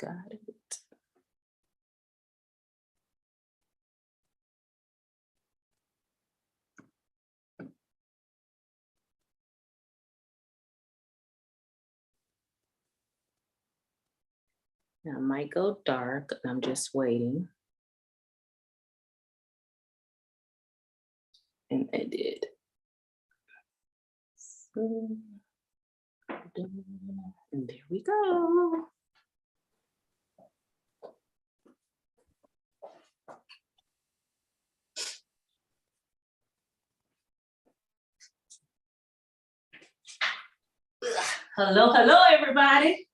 Got it. Now it might go dark. I'm just waiting. And it did. So, and there we go. Hello, hello, everybody.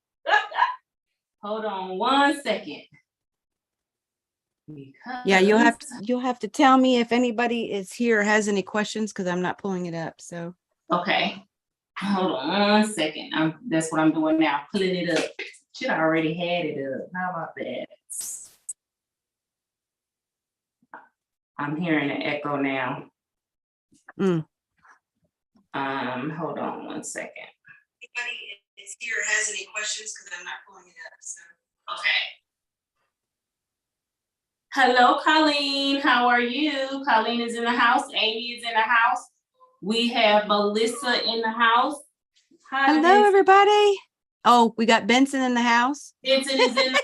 Hold on 1 second. Yeah, you'll have to tell me if anybody is here or has any questions because I'm not pulling it up. So okay, hold on 1 second. That's what I'm doing now, pulling it up. Should I already had it up? How about that? I'm hearing an echo now. Hold on 1 second. Anybody is here has any questions because I'm not pulling it up. So okay. Hello, Colleen. How are you? Colleen is in the house. Amy is in the house. We have Melissa in the house. Hi, hello, everybody. Oh, we got Benson in the house. Benson is in.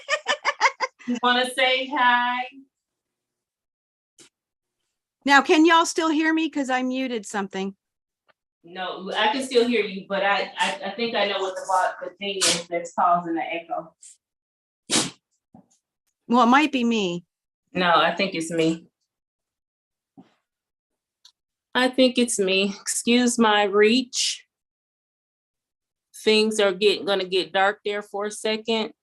You want to say hi? Now, can y'all still hear me? Because I muted something. No, I can still hear you, but I think I know what the thing is that's causing the echo. Well, it might be me. No, I think it's me. I think it's me. Excuse my reach. Things are gonna get dark there for a second.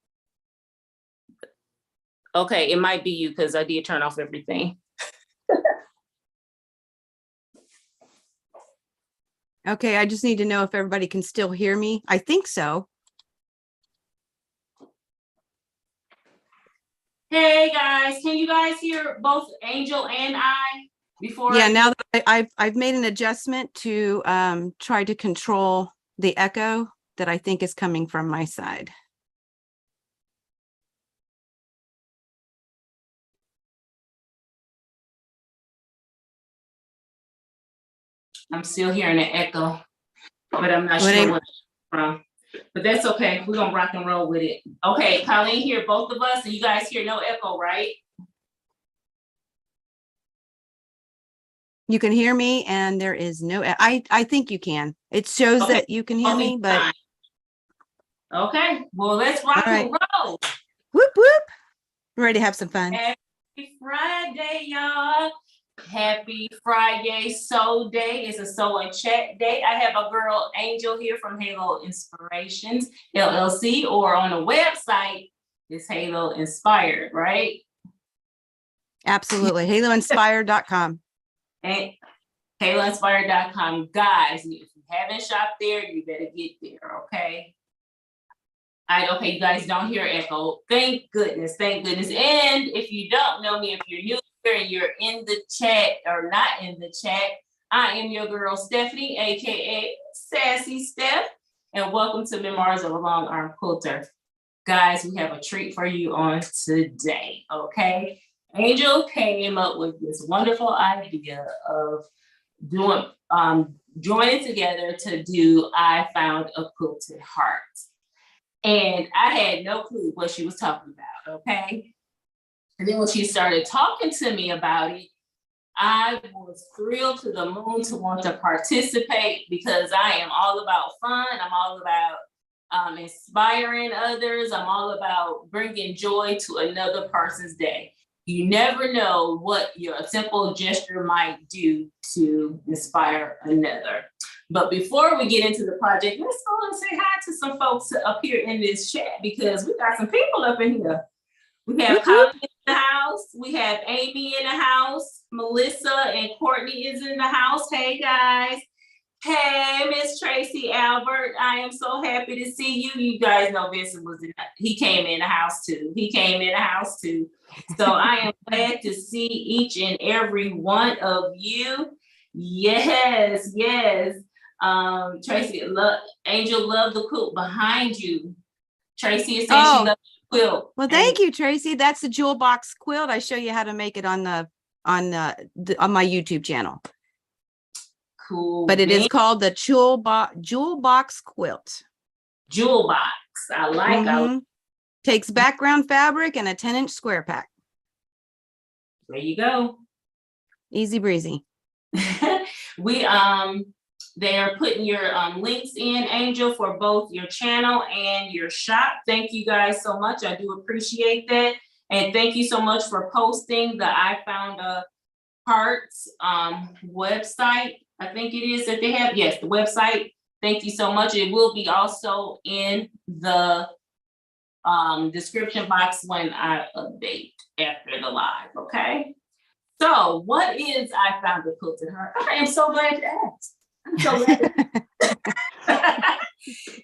Okay, it might be you because I did turn off everything. Okay, I just need to know if everybody can still hear me. I think so. Hey guys, can you guys hear both Angel and I before? Yeah, now that I've made an adjustment to try to control the echo that I think is coming from my side. I'm still hearing an echo, but I'm not sure what it's from. But that's okay. We're gonna rock and roll with it. Okay, Colleen hear both of us, and you guys hear no echo, right? You can hear me, and there is no. I think you can. It shows that you can hear me, but okay. Well, let's rock and roll. Whoop whoop! I'm ready to have some fun. Happy Friday, y'all. Happy Friday Soul Day. It's a Soul and Chat Day. I have a girl, Angel, here from Halo Inspirations, LLC, or on the website, it's Halo Inspired, right? Absolutely. HaloInspired.com. And HaloInspired.com. Guys, if you haven't shopped there, you better get there, okay? Okay, you guys don't hear echo. Thank goodness, thank goodness. And if you don't know me, if you're new here and you're in the chat or not in the chat, I am your girl, Stephanie, AKA Sassy Steph, and welcome to Memoirs of a Long Arm Quilter. Guys, we have a treat for you on today, okay? Angel came up with this wonderful idea of doing, joining together to do I Found a Quilted Heart. And I had no clue what she was talking about, okay? And then when she started talking to me about it, I was thrilled to the moon to want to participate because I am all about fun. I'm all about inspiring others. I'm all about bringing joy to another person's day. You never know what your simple gesture might do to inspire another. But before we get into the project, let's go and say hi to some folks up here in this chat because we got some people up in here. We have Colin in the house. We have Amy in the house. Melissa and Courtney is in the house. Hey, guys. Hey, Miss Tracy Albert. I am so happy to see you. You guys know Vincent he came in the house too. He came in the house too. So I am glad to see each and every one of you. Yes, yes. Tracy, Angel loved the quilt behind you. Tracy is saying she loves quilt. Well, thank you, Tracy. That's the jewel box quilt. I show you how to make it on on my YouTube channel. Cool. But it is called the jewel box quilt. Jewel box. I like. Takes background fabric and a 10-inch square pack. There you go. Easy breezy. They are putting your links in, Angel, for both your channel and your shop. Thank you guys so much. I do appreciate that. And thank you so much for posting the I Found a Hearts website. I think it is that they have. Yes, the website. Thank you so much. It will be also in the description box when I update after the live. Okay. So what is I Found a Quilted Heart? I am so glad you asked. I'm so glad.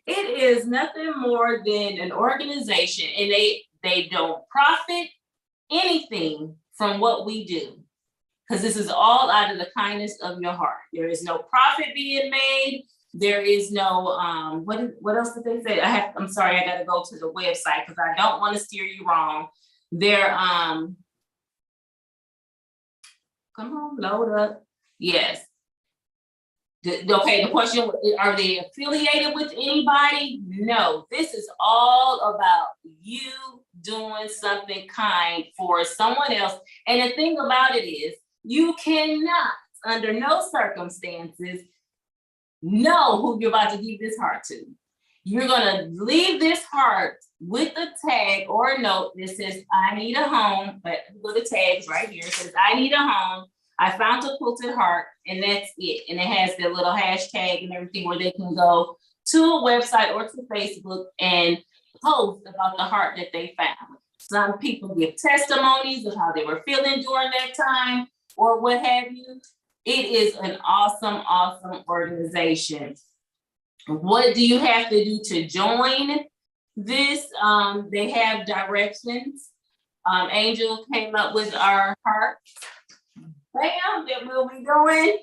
It is nothing more than an organization, and they don't profit anything from what we do, because this is all out of the kindness of your heart. There is no profit being made. There is no what else did they say? I'm sorry, I gotta go to the website because I don't want to steer you wrong. They're come on, load up. Yes. Okay, the question, are they affiliated with anybody? No, this is all about you doing something kind for someone else. And the thing about it is, you cannot, under no circumstances, know who you're about to give this heart to. You're gonna leave this heart with a tag or a note that says, I need a home, but with the tags right here, it says, I need a home. I found a quilted heart, and that's it. And it has their little hashtag and everything where they can go to a website or to Facebook and post about the heart that they found. Some people give testimonies of how they were feeling during that time or what have you. It is an awesome, awesome organization. What do you have to do to join this? They have directions. Angel came up with our heart. Bam, that we'll be doing.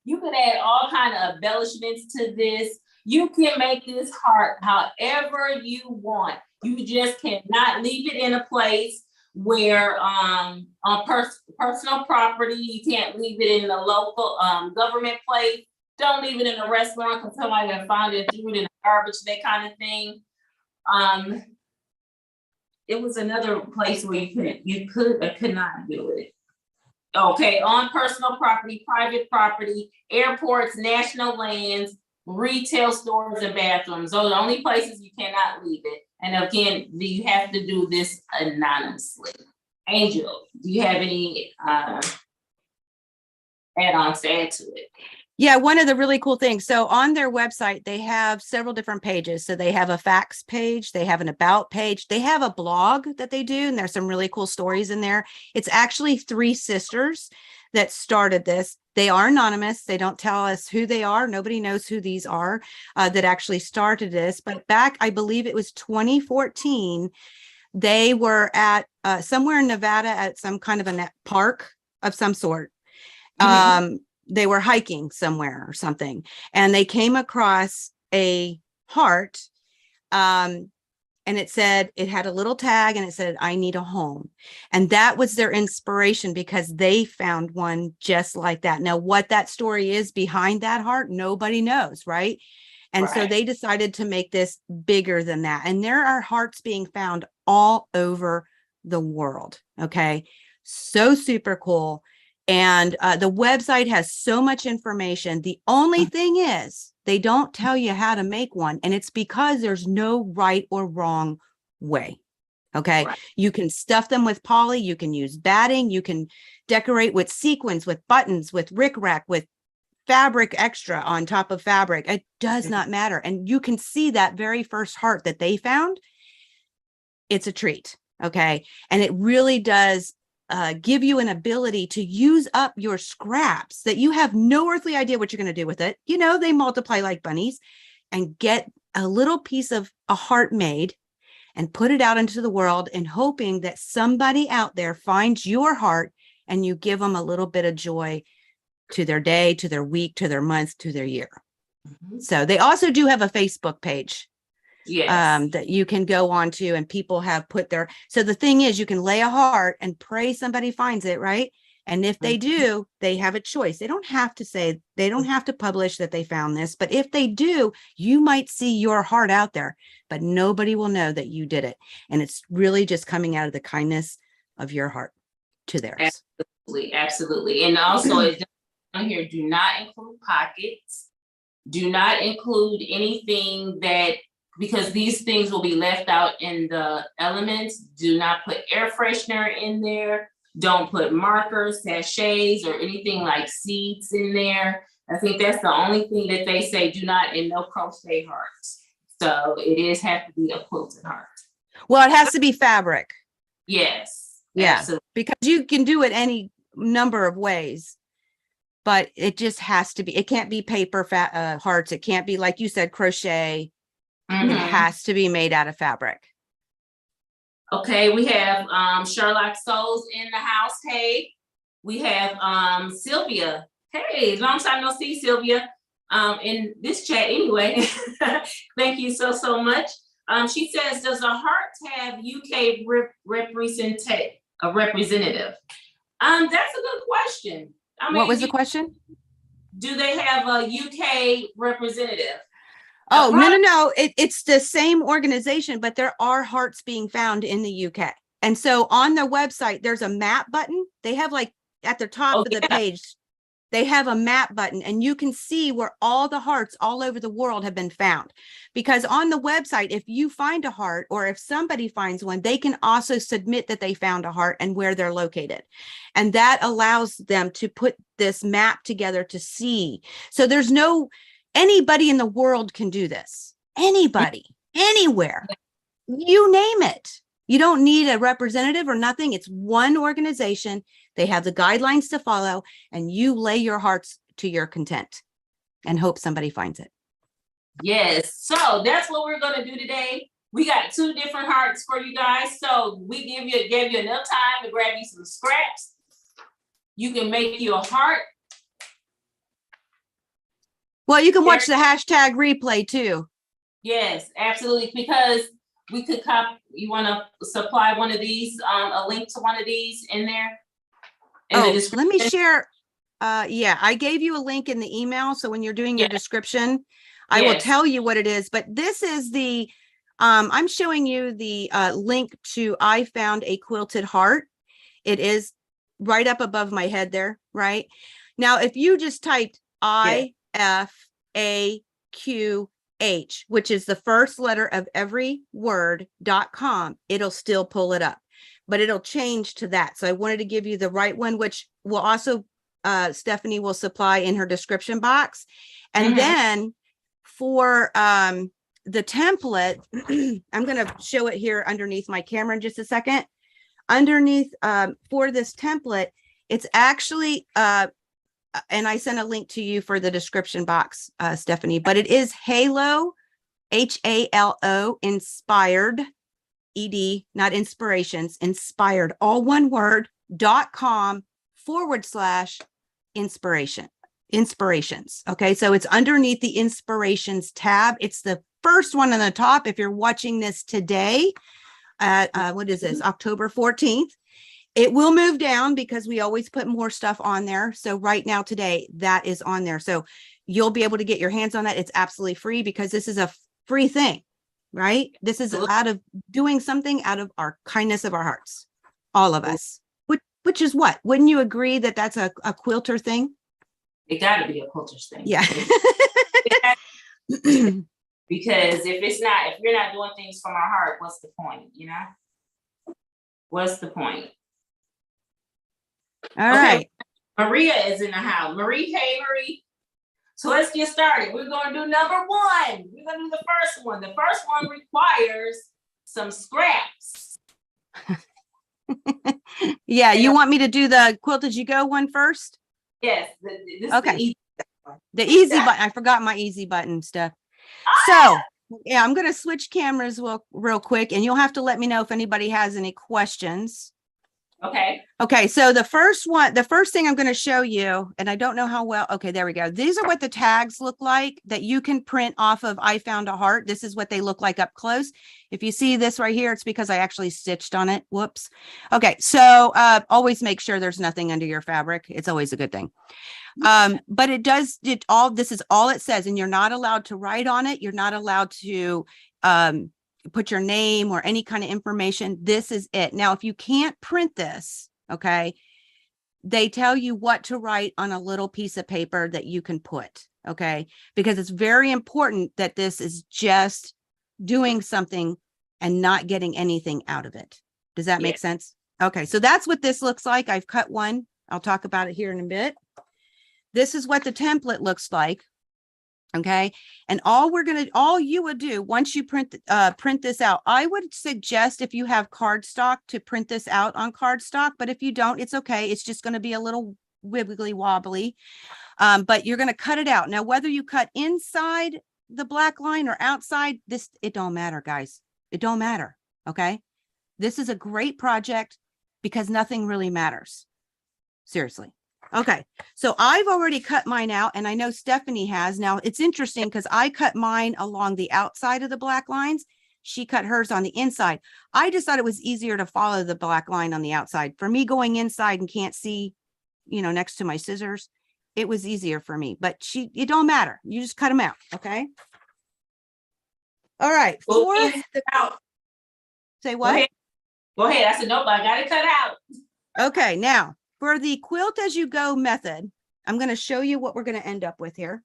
You can add all kind of embellishments to this. You can make this heart however you want. You just cannot leave it in a place where on personal property. You can't leave it in a local government place. Don't leave it in a restaurant because somebody can find it, threw it in the garbage, that kind of thing. It was another place where you could or could not do it. Okay, on personal property, private property, airports, national lands, retail stores, and bathrooms. Those are the only places you cannot leave it. And again, you have to do this anonymously. Angel, do you have any add-ons to add to it? Yeah, one of the really cool things. So on their website, they have several different pages. So they have a facts page, they have an about page, they have a blog that they do, and there's some really cool stories in there. It's actually 3 sisters that started this. They are anonymous. They don't tell us who they are. Nobody knows who these are that actually started this. But back, I believe it was 2014, they were at somewhere in Nevada at some kind of a park of some sort. They were hiking somewhere or something, and they came across a heart, and it said, it had a little tag and it said, I need a home. And that was their inspiration because they found one just like that. Now, what that story is behind that heart, nobody knows, right? And so they decided to make this bigger than that. And there are hearts being found all over the world. Okay. So super cool. And the website has so much information. The only thing is they don't tell you how to make one. And it's because there's no right or wrong way. Okay. Right. You can stuff them with poly. You can use batting. You can decorate with sequins, with buttons, with rickrack, with fabric extra on top of fabric. It does not matter. And you can see that very first heart that they found. It's a treat. Okay. And it really does give you an ability to use up your scraps that you have no earthly idea what you're going to do with it. You know, they multiply like bunnies, and get a little piece of a heart made and put it out into the world, and hoping that somebody out there finds your heart and you give them a little bit of joy to their day, to their week, to their month, to their year. So they also do have a Facebook page. Yes. that you can go on to, and people have put their, so the thing is, you can lay a heart and pray somebody finds it, right? And if they do, they have a choice. They don't have to say, they don't have to publish that they found this, but if they do, you might see your heart out there, but nobody will know that you did it. And it's really just coming out of the kindness of your heart to theirs. Absolutely, absolutely. And also it's on here, do not include pockets. Do not include anything that, because these things will be left out in the elements. Do not put air freshener in there. Don't put markers, sachets, or anything like seeds in there. I think that's the only thing that they say do not, and no crochet hearts. So it is have to be a quilted heart. Well, it has to be fabric. Yes. Yeah, absolutely. because you can do it any number of ways, but it just has to be, it can't be paper hearts. It can't be, like you said, crochet. It has to be made out of fabric. Okay, we have Sherlock Souls in the house. Hey, we have Sylvia. Hey, long time no see, Sylvia. In this chat anyway. Thank you so much. She says, does a heart have UK representative? That's a good question. I mean, What was the question? Do they have a UK representative? Oh, no. It's the same organization, but there are hearts being found in the UK. And so on their website, there's a map button. They have, like, at the top of the page, they have a map button, and you can see where all the hearts all over the world have been found. Because on the website, if you find a heart, or if somebody finds one, they can also submit that they found a heart and where they're located. And that allows them to put this map together to see. So there's no, anybody in the world can do this. Anybody, anywhere, you name it. You don't need a representative or nothing. It's one organization. They have the guidelines to follow, and you lay your hearts to your content and hope somebody finds it. Yes. So that's what we're going to do today. We got 2 different hearts for you guys. So we gave you enough time to grab you some scraps. You can make you a heart. Well, you can watch the hashtag replay too. Yes, absolutely. Because we could you want to supply one of these, a link to one of these in there? Let me share. Yeah, I gave you a link in the email. So when you're doing your description, I will tell you what it is. But this is the, I'm showing you the link to I Found a Quilted Heart. It is right up above my head there, right? Now, if you just typed IFAQH, which is the first letter of every word.com, it'll still pull it up, but it'll change to that. So I wanted to give you the right one, which will also, Stephanie will supply in her description box. And then for the template, I'm going to show it here underneath my camera in just a second. Underneath for this template, it's actually, and I sent a link to you for the description box, Stephanie, but it is Halo, HALO, inspired, ED, not inspirations, inspired, all one word, .com/inspirations. Okay. So it's underneath the inspirations tab. It's the first one on the top. If you're watching this today, what is this, October 14th, it will move down because we always put more stuff on there. So right now today, that is on there. So you'll be able to get your hands on that. It's absolutely free because this is a free thing, right? This is out of doing something out of our kindness of our hearts, all of us, which is what? Wouldn't you agree that that's a quilter thing? It got to be a quilter's thing. Yeah. Because if you're not doing things from our heart, what's the point, you know? What's the point? All right. Maria is in the house. Marie, hey, Marie. So let's get started. We're going to do number 1. We're going to do the first one. The first one requires some scraps. Yeah, you want me to do the Quilt As You Go one first? Yes. Okay. The easy button. I forgot my easy button stuff. So yeah, I'm going to switch cameras real quick, and you'll have to let me know if anybody has any questions. Okay. Okay, so the first thing I'm going to show you, and I don't know how well, okay, there we go. These are what the tags look like that you can print off of I Found a Heart. This is what they look like up close. If you see this right here, it's because I actually stitched on it. Whoops. Okay, so always make sure there's nothing under your fabric. It's always a good thing. But this is all it says, and you're not allowed to write on it. You're not allowed to put your name or any kind of information. This is it. Now, if you can't print this, okay, they tell you what to write on a little piece of paper that you can put, okay, because it's very important that this is just doing something and not getting anything out of it. Does that make sense? Okay, so that's what this looks like. I've cut one. I'll talk about it here in a bit. This is what the template looks like. Okay. And all you would do once you print this out, I would suggest if you have cardstock to print this out on cardstock, but if you don't, it's okay. It's just going to be a little wibbly wobbly, but you're going to cut it out. Now, whether you cut inside the black line or outside this, it don't matter, guys. It don't matter. Okay. This is a great project because nothing really matters. Seriously. Okay, so I've already cut mine out, and I know Stephanie has. Now, it's interesting because I cut mine along the outside of the black lines. She cut hers on the inside. I just thought it was easier to follow the black line on the outside. For me, going inside and can't see, next to my scissors, it was easier for me. But it don't matter. You just cut them out, okay? All right. Say what? Go ahead. I said, nope, I got it cut out. Okay, now. For the quilt as you go method, I'm going to show you what we're going to end up with here.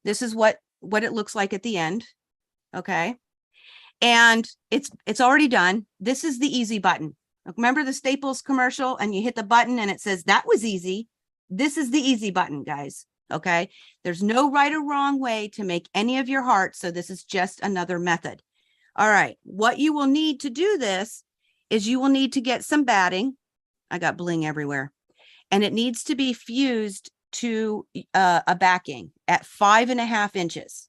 This is what it looks like at the end. Okay. And it's already done. This is the easy button. Remember the Staples commercial and you hit the button and it says that was easy. This is the easy button, guys. Okay. There's no right or wrong way to make any of your hearts. So this is just another method. All right. What you will need to do this is you will need to get some batting. I got bling everywhere. And it needs to be fused to a backing at 5.5 inches.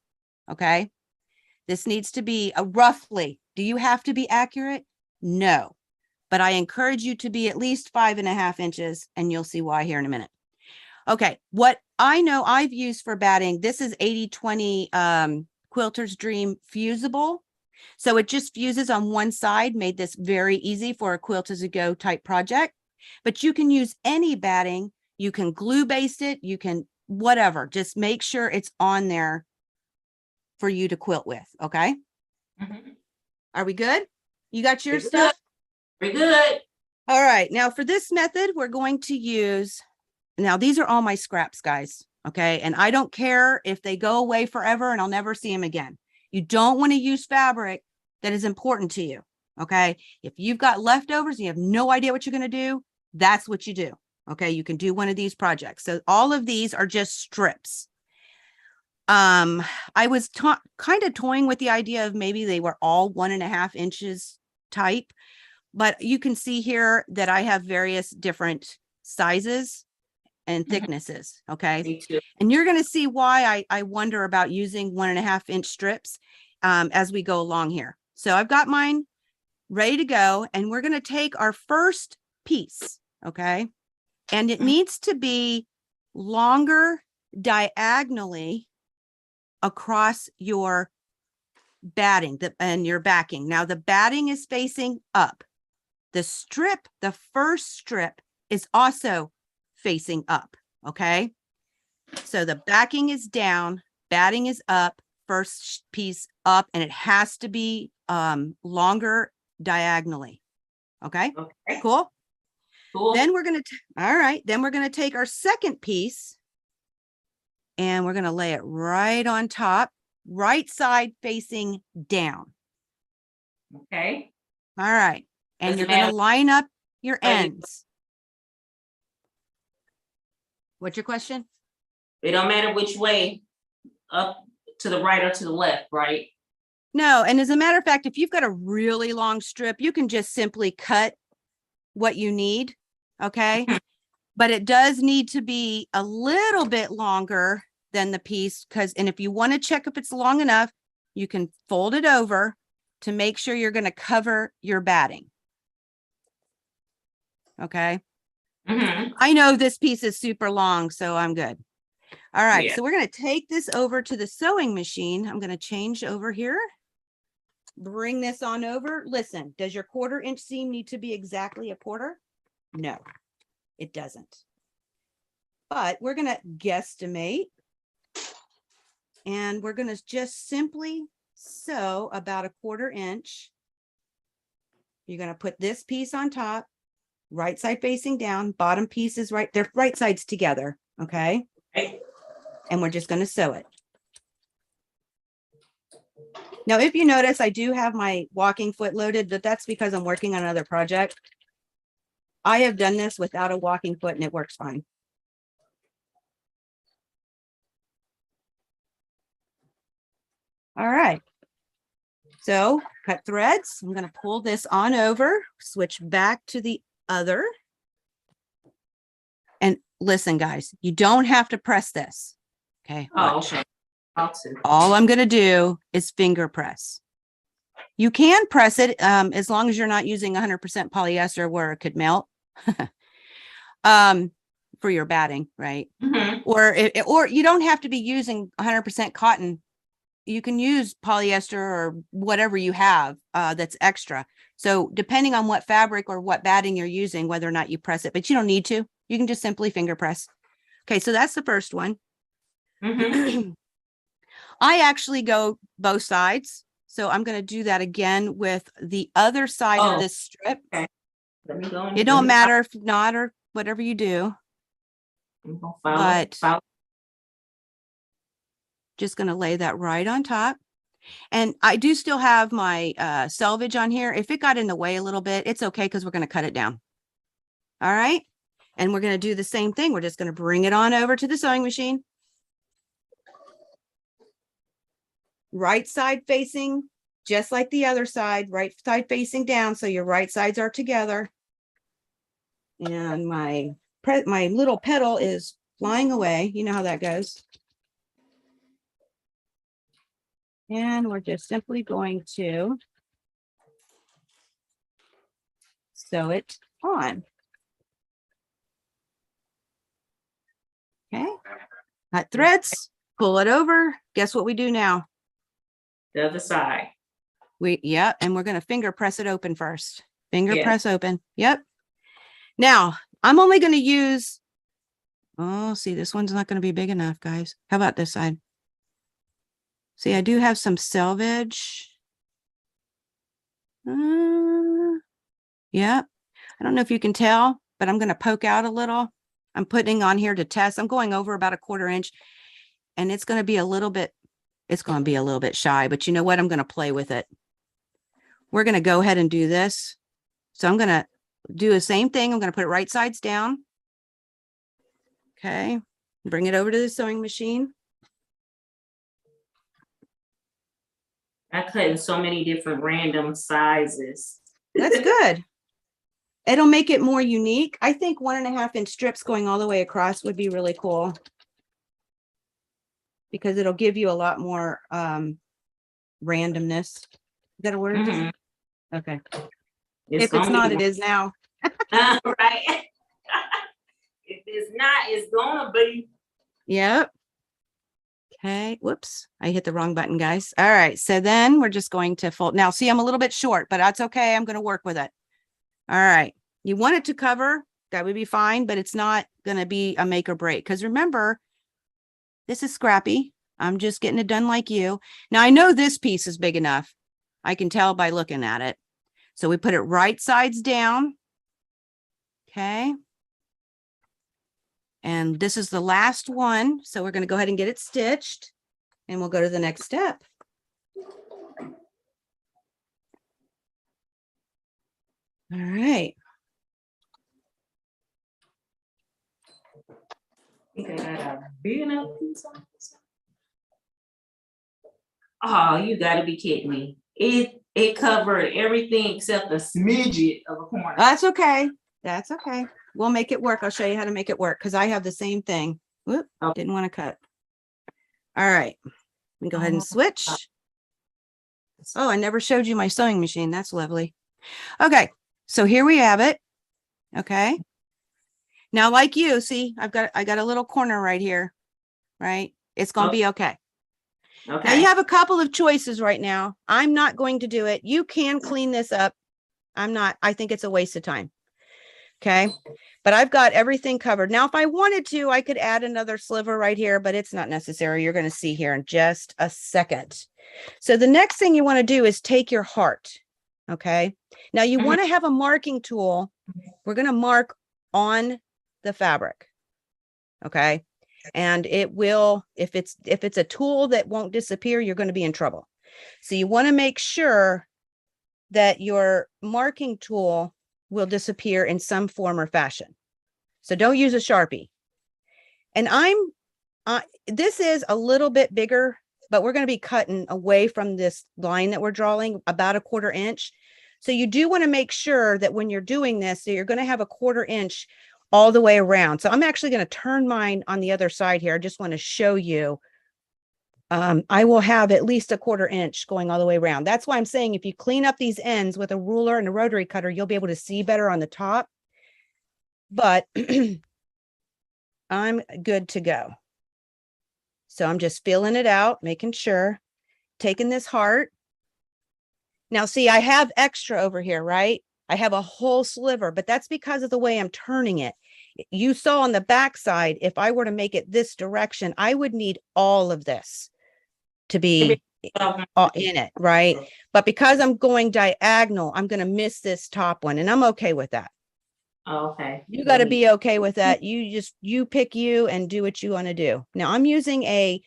Okay. This needs to be roughly. Do you have to be accurate? No. But I encourage you to be at least 5.5 inches, and you'll see why here in a minute. Okay. What I know I've used for batting, this is 80/20 Quilter's Dream Fusible. So it just fuses on one side, made this very easy for a quilt as a go type project. But you can use any batting. You can glue baste it. You can whatever. Just make sure it's on there for you to quilt with. Okay. Mm-hmm. Are we good? You got your stuff? We're good. All right. Now for this method, we're going to use, now these are all my scraps, guys. Okay. And I don't care if they go away forever and I'll never see them again. You don't want to use fabric that is important to you. Okay. If you've got leftovers and you have no idea what you're going to do, that's what you do. Okay. You can do one of these projects. So all of these are just strips. I was kind of toying with the idea of maybe they were all 1.5 inches type, but you can see here that I have various different sizes and thicknesses. Okay. Me too. And you're going to see why I wonder about using 1.5 inch strips as we go along here. So I've got mine ready to go, and we're going to take our first piece. Okay. And it needs to be longer diagonally across your batting and your backing. Now the batting is facing up. The first strip is also facing up. Okay. So the backing is down, batting is up, first piece up, and it has to be longer diagonally. Okay. Okay. Cool. Cool. Then we're going to, all right. Then we're going to take our second piece and we're going to lay it right on top, right side facing down. Okay. All right. And Does you're it going to matter? line up your Right. ends. What's your question? It don't matter which way, up to the right or to the left, right? No. And as a matter of fact, if you've got a really long strip, you can just simply cut what you need. Okay. But it does need to be a little bit longer than the piece and if you want to check if it's long enough, you can fold it over to make sure you're going to cover your batting. Okay. Mm-hmm. I know this piece is super long, so I'm good. All right. Yeah. So we're going to take this over to the sewing machine. I'm going to change over here. Bring this on over. Listen, does your 1/4 inch seam need to be exactly a 1/4? No, it doesn't. But we're going to guesstimate. And we're going to just simply sew about a 1/4 inch. You're going to put this piece on top, right side facing down, bottom piece is right, they're right sides together. Okay. Right. And we're just going to sew it. Now, if you notice, I do have my walking foot loaded, but that's because I'm working on another project. I have done this without a walking foot and it works fine. All right. So cut threads. I'm going to pull this on over, switch back to the other. And listen, guys, you don't have to press this. Okay. Oh, Watch. okay. All I'm going to do is finger press. You can press it as long as you're not using 100% polyester where it could melt for your batting, right? Mm-hmm. Or you don't have to be using 100% cotton. You can use polyester or whatever you have that's extra. So depending on what fabric or what batting you're using, whether or not you press it, but you don't need to. You can just simply finger press. Okay, so that's the first one. Mm-hmm. I actually go both sides. So I'm going to do that again with the other side of this strip. Okay. Let me go. It don't matter if not or whatever you do. But just going to lay that right on top. And I do still have my selvage on here. If it got in the way a little bit, it's okay because we're going to cut it down. All right. And we're going to do the same thing. We're just going to bring it on over to the sewing machine. Right side facing, just like the other side, right side facing down. So your right sides are together. And my little petal is flying away. You know how that goes. And we're just simply going to sew it on. Okay. Cut threads, pull it over. Guess what we do now? The other side. Yeah, and we're going to finger press it open first. Finger press open. Yep. Now, I'm only going to use, oh, see, this one's not going to be big enough, guys. How about this side? See, I do have some selvage. Yeah. I don't know if you can tell, but I'm going to poke out a little. I'm putting on here to test. I'm going over about a 1/4 inch and it's going to be a little bit, shy, but you know what? I'm going to play with it. We're going to go ahead and do this. So I'm going to do the same thing. I'm going to put it right sides down. Okay. Bring it over to the sewing machine. I cut in so many different random sizes. That's good. It'll make it more unique. I think 1.5 inch strips going all the way across would be really cool because it'll give you a lot more randomness. Is that a word? Mm-hmm. Okay. If it's not, it is now. Right. If it's not, it's gonna be. Yep. Okay. Whoops. I hit the wrong button, guys. All right. So then we're just going to fold. Now, see, I'm a little bit short, but that's okay. I'm going to work with it. All right. You want it to cover. That would be fine, but it's not going to be a make or break. Because remember, this is scrappy. I'm just getting it done like you. Now, I know this piece is big enough. I can tell by looking at it. So we put it right sides down. Okay. And this is the last one. So we're going to go ahead and get it stitched and we'll go to the next step. All right. I think I got a big enough piece on this. Oh, you gotta be kidding me. It covered everything except a smidget of a corner. That's okay. That's okay. We'll make it work. I'll show you how to make it work because I have the same thing. Whoop, didn't want to cut. All right. Let me go ahead and switch. Oh, I never showed you my sewing machine. That's lovely. Okay. So here we have it. Okay. Now, like you, see, I got a little corner right here, right? It's going to be okay. Now you Okay. have a couple of choices right now. I'm not going to do it. You can clean this up. I think it's a waste of time. Okay. But I've got everything covered. Now, if I wanted to, I could add another sliver right here, but it's not necessary. You're going to see here in just a second. So the next thing you want to do is take your heart. Okay. Now you want to have a marking tool. We're going to mark on the fabric. Okay. And it will, if it's a tool that won't disappear, you're going to be in trouble. So you want to make sure that your marking tool will disappear in some form or fashion. So don't use a Sharpie. And this is a little bit bigger, but we're going to be cutting away from this line that we're drawing about a 1/4 inch. So you do want to make sure that when you're doing this, that you're going to have a 1/4 inch all the way around. So I'm actually going to turn mine on the other side here. I just want to show you. I will have at least a 1/4 inch going all the way around. That's why I'm saying if you clean up these ends with a ruler and a rotary cutter, you'll be able to see better on the top. But I'm good to go. So I'm just filling it out, making sure, taking this heart. Now, see, I have extra over here, right? I have a whole sliver, but that's because of the way I'm turning it. You saw on the back side, if I were to make it this direction, I would need all of this to be in it, right? But because I'm going diagonal, I'm going to miss this top one, and I'm okay with that. Okay. You got to be okay with that. You pick you and do what you want to do. Now I'm using a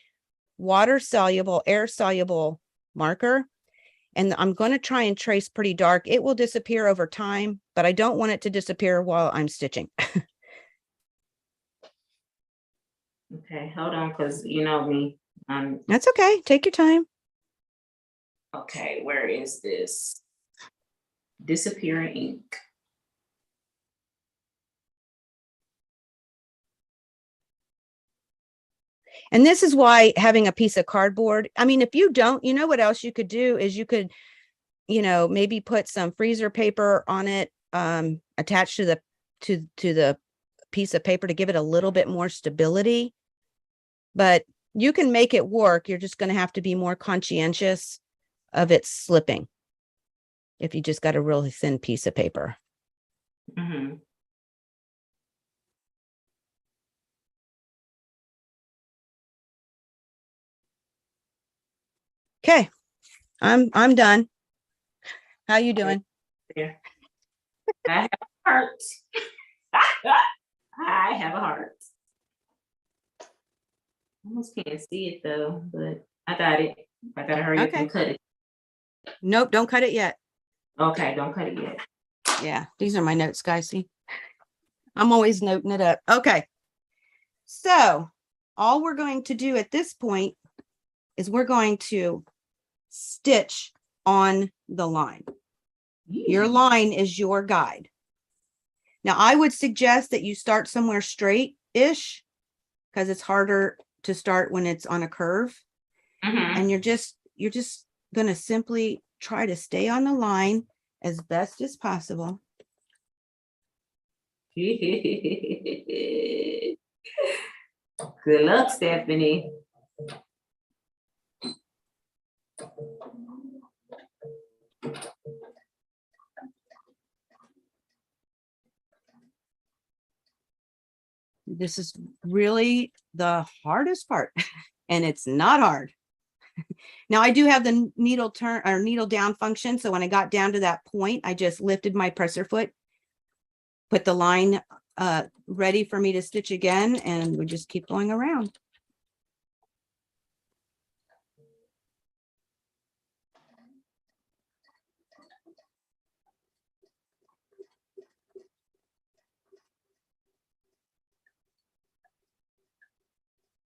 water soluble, air soluble marker, and I'm going to try and trace pretty dark. It will disappear over time, but I don't want it to disappear while I'm stitching. Okay, hold on, because you know me. That's okay. Take your time. Okay, where is this? Disappearing ink. And this is why having a piece of cardboard, I mean, if you don't, you know what else you could do is you could, maybe put some freezer paper on it, attached to the piece of paper to give it a little bit more stability. But you can make it work. You're just going to have to be more conscientious of it slipping if you just got a really thin piece of paper. Mm-hmm. Okay, I'm done. How you doing? There. I have a heart. I have a heart. Almost can't see it though, but I got it. I gotta hurry up and cut it. Nope, don't cut it yet. Okay, don't cut it yet. Yeah, these are my notes, guys. See, I'm always noting it up. Okay, so all we're going to do at this point is we're going to stitch on the line. Your line is your guide. Now, I would suggest that you start somewhere straight-ish because it's harder to start when it's on a curve. And you're just going to simply try to stay on the line as best as possible. Good luck, Stephanie. This is really the hardest part, and it's not hard. Now I do have the needle turn or needle down function. So when I got down to that point, I just lifted my presser foot, put the line ready for me to stitch again, and we just keep going around.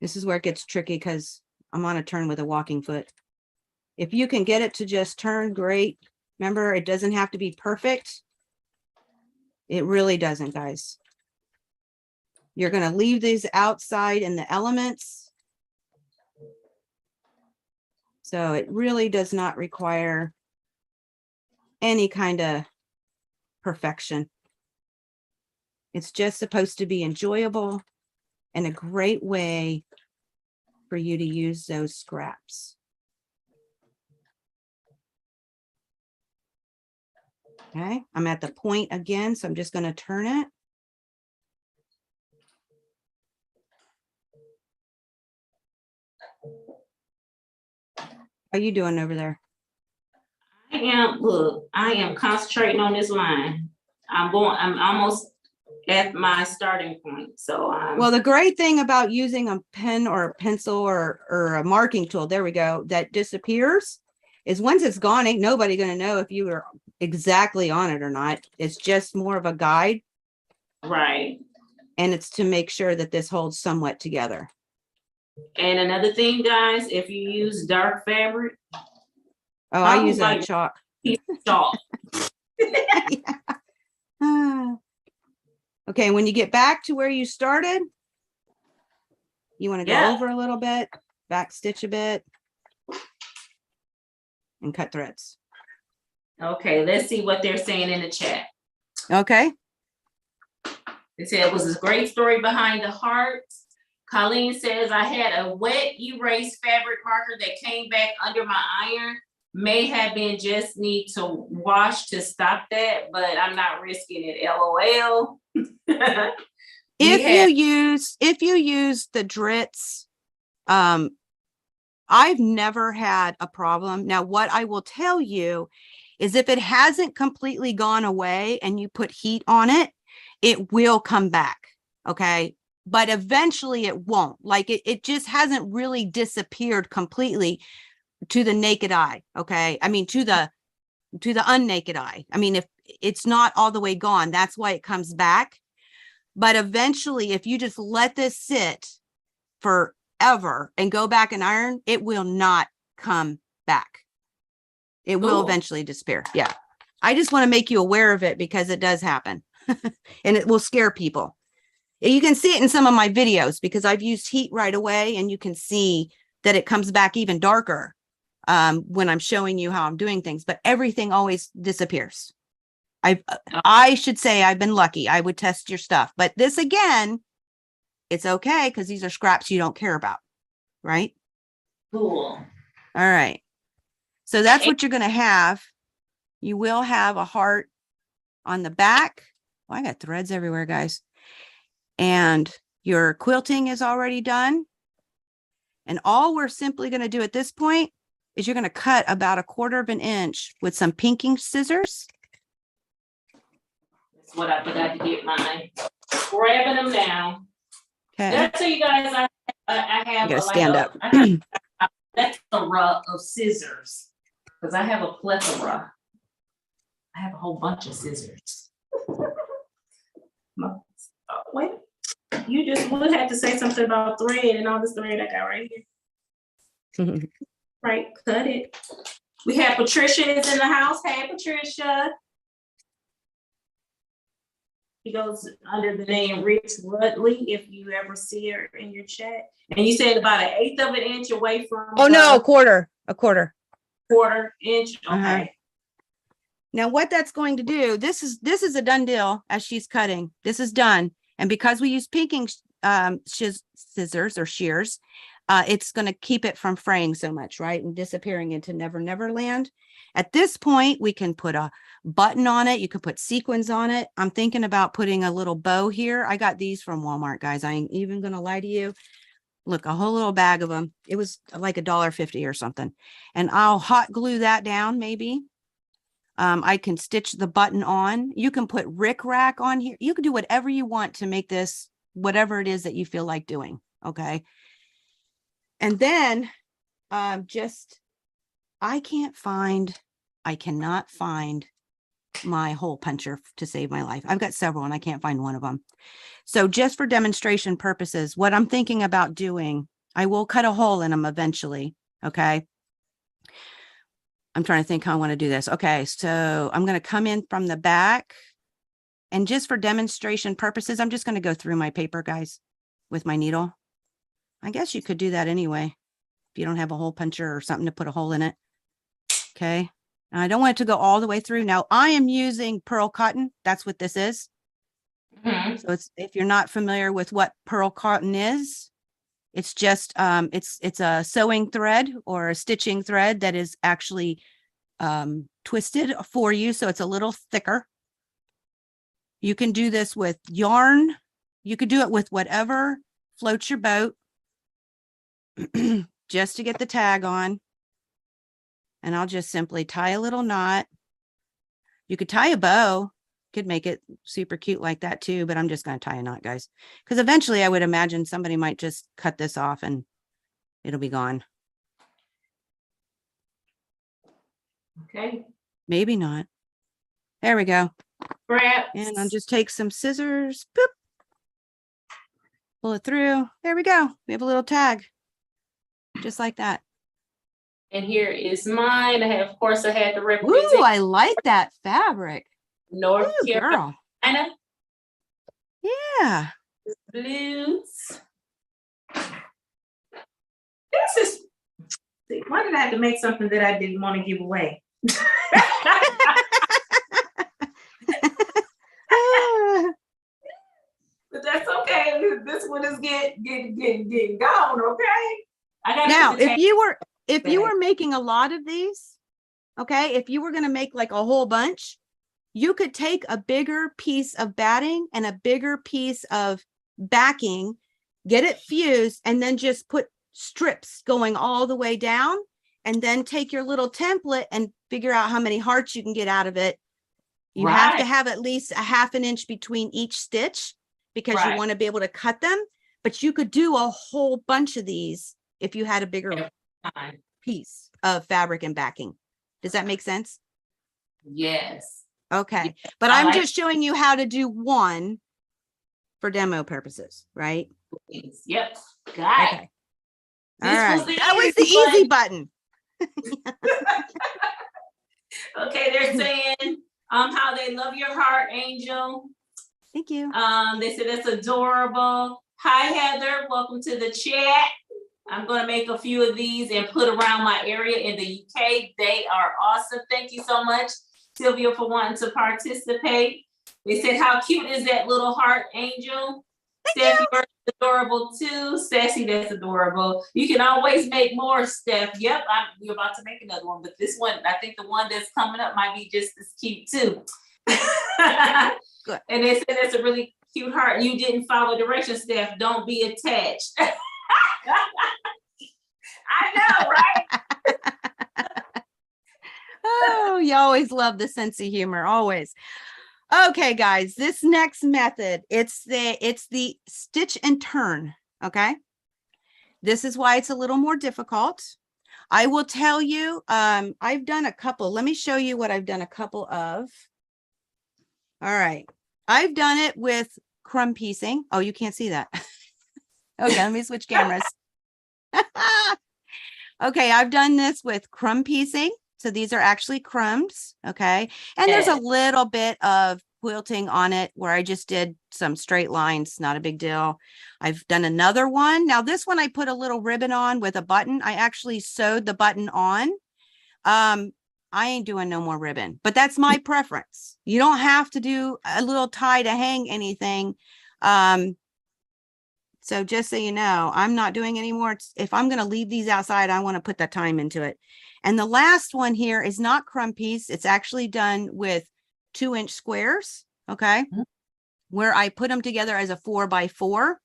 This is where it gets tricky because I'm on a turn with a walking foot. If you can get it to just turn, great. Remember, it doesn't have to be perfect. It really doesn't, guys. You're going to leave these outside in the elements. So it really does not require any kind of perfection. It's just supposed to be enjoyable and a great way for you to use those scraps. Okay, I'm at the point again, so I'm just going to turn it. How you doing over there? I am concentrating on this line. I'm almost at my starting point. So well, the great thing about using a pen or a pencil or a marking tool, there we go, that disappears, is once it's gone, ain't nobody going to know if you were exactly on it or not. It's just more of a guide. Right. And it's to make sure that this holds somewhat together. And another thing, guys, if you use dark fabric. Oh, I use that chalk. Chalk. Yeah. Okay, when you get back to where you started, you want to go over a little bit, back stitch a bit, and cut threads. Okay, let's see what they're saying in the chat. Okay. They said it was a great story behind the heart. Colleen says, I had a wet erase fabric marker that came back under my iron. May have been just need to wash to stop that, but I'm not risking it. LOL. If you use the Dritz, I've never had a problem. Now, what I will tell you is if it hasn't completely gone away and you put heat on it, it will come back. Okay. But eventually it won't. Like it just hasn't really disappeared completely to the naked eye. Okay. I mean, to the unnaked eye. I mean, if it's not all the way gone, that's why it comes back. But eventually, if you just let this sit forever and go back and iron, it will not come back. It will eventually disappear. Yeah. I just want to make you aware of it because it does happen and it will scare people. You can see it in some of my videos because I've used heat right away and you can see that it comes back even darker when I'm showing you how I'm doing things, but everything always disappears. I should say I've been lucky. I would test your stuff, but this again, it's okay because these are scraps you don't care about, right? Cool. All right. So that's what you're going to have. You will have a heart on the back. Oh, I got threads everywhere, guys. And your quilting is already done. And all we're simply going to do at this point is you're going to cut about 1/4 of an inch with some pinking scissors. That's what I forgot to get mine. Grabbing them now. Okay. That's so you guys, I have a stand up. I have a plethora of scissors because I have a plethora. I have a whole bunch of scissors. Wait, you just would have to say something about thread and all this thread I got right here. Right, cut it. We have Patricia is in the house. Hey, Patricia. She goes under the name Rich Rudley, if you ever see her in your chat. And you said about 1/8 of an inch away from. Oh no, a quarter. 1/4 inch. Okay. Now what that's going to do, this is a done deal as she's cutting. This is done. And because we use pinking scissors or shears, it's going to keep it from fraying so much, right? And disappearing into Never Never Land. At this point, we can put a button on it. You can put sequins on it. I'm thinking about putting a little bow here. I got these from Walmart, guys. I ain't even going to lie to you. Look, a whole little bag of them. It was like $1.50 or something. And I'll hot glue that down maybe. I can stitch the button on. You can put rickrack on here. You can do whatever you want to make this, whatever it is that you feel like doing. Okay. And then I cannot find my hole puncher to save my life. I've got several and I can't find one of them. So just for demonstration purposes, what I'm thinking about doing, I will cut a hole in them eventually. Okay. I'm trying to think how I want to do this. Okay. So I'm going to come in from the back and just for demonstration purposes, I'm just going to go through my paper, guys, with my needle. I guess you could do that anyway. If you don't have a hole puncher or something to put a hole in it. Okay. And I don't want it to go all the way through. Now I am using pearl cotton. That's what this is. Mhm. So it's, if you're not familiar with what pearl cotton is, it's just it's a sewing thread or a stitching thread that is actually twisted for you, so it's a little thicker. You can do this with yarn. You could do it with whatever floats your boat, just to get the tag on. And I'll just simply tie a little knot. You could tie a bow, could make it super cute like that too, but I'm just going to tie a knot, guys, because eventually I would imagine somebody might just cut this off and it'll be gone. Okay. Maybe not. There we go. Perhaps. And I'll just take some scissors, boop, pull it through. There we go. We have a little tag, just like that. And here is mine. Of course, I had to represent. Ooh, I like that fabric. North Ooh, girl. Carolina. Yeah. Blues. This is. Why did I have to make something that I didn't want to give away? But that's okay. This one is getting gone. Okay. I got now, if you were making a lot of these, okay, if you were going to make like a whole bunch, you could take a bigger piece of batting and a bigger piece of backing, get it fused, and then just put strips going all the way down, and then take your little template and figure out how many hearts you can get out of it. You have to have at least a 1/2 inch between each stitch, because you want to be able to cut them. But you could do a whole bunch of these if you had a bigger piece of fabric and backing. Does that make sense? Yes. Okay. But I'm just showing you how to do one for demo purposes, right? Yep. Got it. All right. That was the easy button. Okay, they're saying how they love your heart, Angel. Thank you. They said that's adorable. Hi, Heather. Welcome to the chat. I'm going to make a few of these and put around my area in the UK. They are awesome. Thank you so much, Sylvia, for wanting to participate. They said, how cute is that little heart, Angel? Steph, you're adorable too. Sassy, that's adorable. You can always make more, Steph. Yep, we're about to make another one, but this one, I think the one that's coming up might be just as cute too. Good. And they said that's a really cute heart. You didn't follow directions, Steph. Don't be attached. I know, right? Oh, you always love the sense of humor, always. Okay, guys, this next method, it's the stitch and turn. Okay, this is why it's a little more difficult. I will tell you, I've done a couple. Let me show you what I've done a couple of. All right, I've done it with crumb piecing. Oh, you can't see that. Okay, let me switch cameras. Okay, I've done this with crumb piecing. So these are actually crumbs, okay? And there's a little bit of quilting on it where I just did some straight lines, not a big deal. I've done another one. Now this one I put a little ribbon on with a button. I actually sewed the button on. I ain't doing no more ribbon, but that's my preference. You don't have to do a little tie to hang anything. So just so you know, I'm not doing any more. If I'm going to leave these outside, I want to put that time into it. And the last one here is not crumb piece. It's actually done with 2-inch squares. Okay. Where I put them together as a 4x4.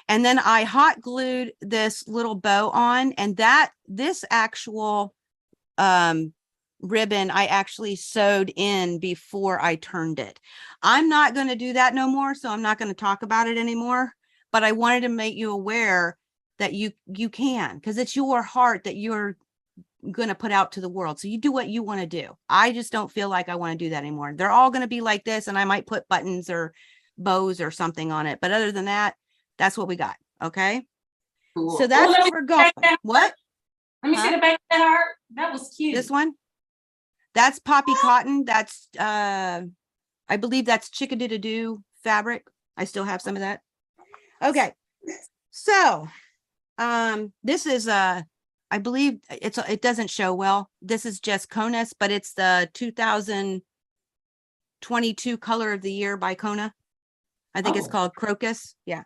And then I hot glued this little bow on, and this actual, ribbon, I actually sewed in before I turned it. I'm not going to do that no more. So I'm not going to talk about it anymore. But I wanted to make you aware that you can, because it's your heart that you're going to put out to the world. So you do what you want to do. I just don't feel like I want to do that anymore. They're all going to be like this, and I might put buttons or bows or something on it. But other than that, that's what we got. Okay. Cool. So that's where we're going. What? Let me see the back of that heart. That was cute. This one? That's poppy cotton. That's, I believe that's chickadee-doo fabric. I still have some of that. Okay, so this is I believe it doesn't show well. This is just Kona's, but it's the 2022 color of the year by Kona. I think it's Oh. called crocus. Yeah.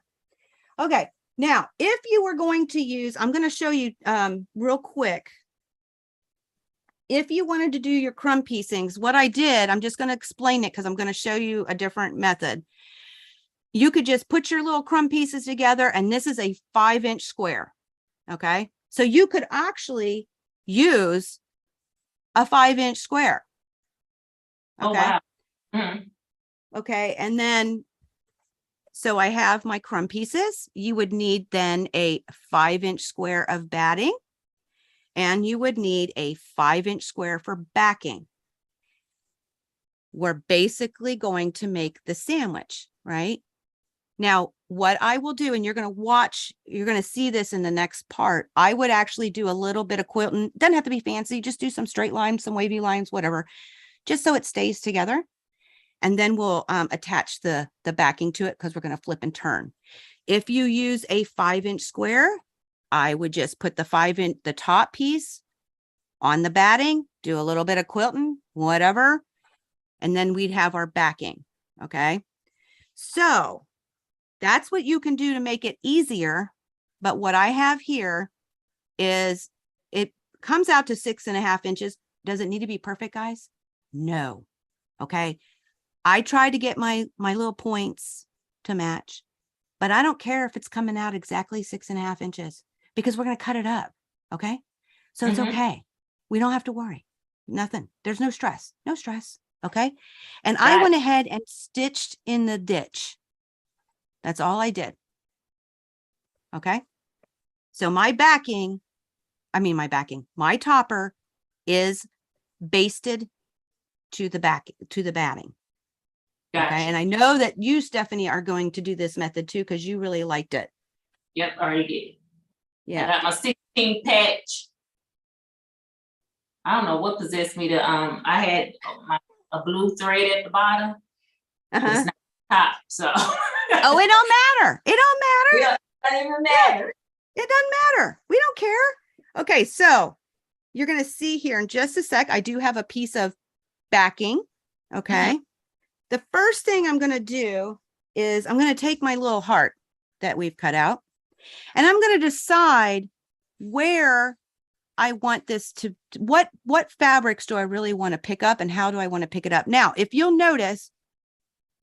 Okay. Now, if you were going to use, I'm going to show you real quick. If you wanted to do your crumb piecings, what I did, I'm just going to explain it because I'm going to show you a different method. You could just put your little crumb pieces together, and this is a 5-inch square. Okay. So you could actually use a 5-inch square. Okay. Oh, wow. Mm. Okay. And then, so I have my crumb pieces. You would need then a 5-inch square of batting, and you would need a 5-inch square for backing. We're basically going to make the sandwich, right? Now, what I will do, and you're going to watch, you're going to see this in the next part. I would actually do a little bit of quilting. Doesn't have to be fancy. Just do some straight lines, some wavy lines, whatever, just so it stays together. And then we'll attach the backing to it because we're going to flip and turn. If you use a 5-inch square, I would just put the top piece on the batting, do a little bit of quilting, whatever, and then we'd have our backing. Okay. So that's what you can do to make it easier. But what I have here is it comes out to 6.5 inches. Does it need to be perfect, guys? No. Okay. I tried to get my little points to match, but I don't care if it's coming out exactly 6.5 inches because we're going to cut it up. Okay. So it's okay. We don't have to worry. Nothing. There's no stress. No stress. Okay. And I went ahead and stitched in the ditch. That's all I did. Okay. So my topper is basted to the batting. Gotcha. Okay. And I know that you, Stephanie, are going to do this method too, because you really liked it. Yep, already did. Yeah. I got my 16 patch. I don't know what possessed me to, I had a blue thread at the bottom. It's not top, so. Oh, it don't matter. It don't matter. Yeah, it doesn't even matter. It doesn't matter. We don't care. Okay, so you're going to see here in just a sec, I do have a piece of backing. Okay. The first thing I'm going to do is I'm going to take my little heart that we've cut out, and I'm going to decide where I want this to, what fabrics do I really want to pick up and how do I want to pick it up? Now, if you'll notice,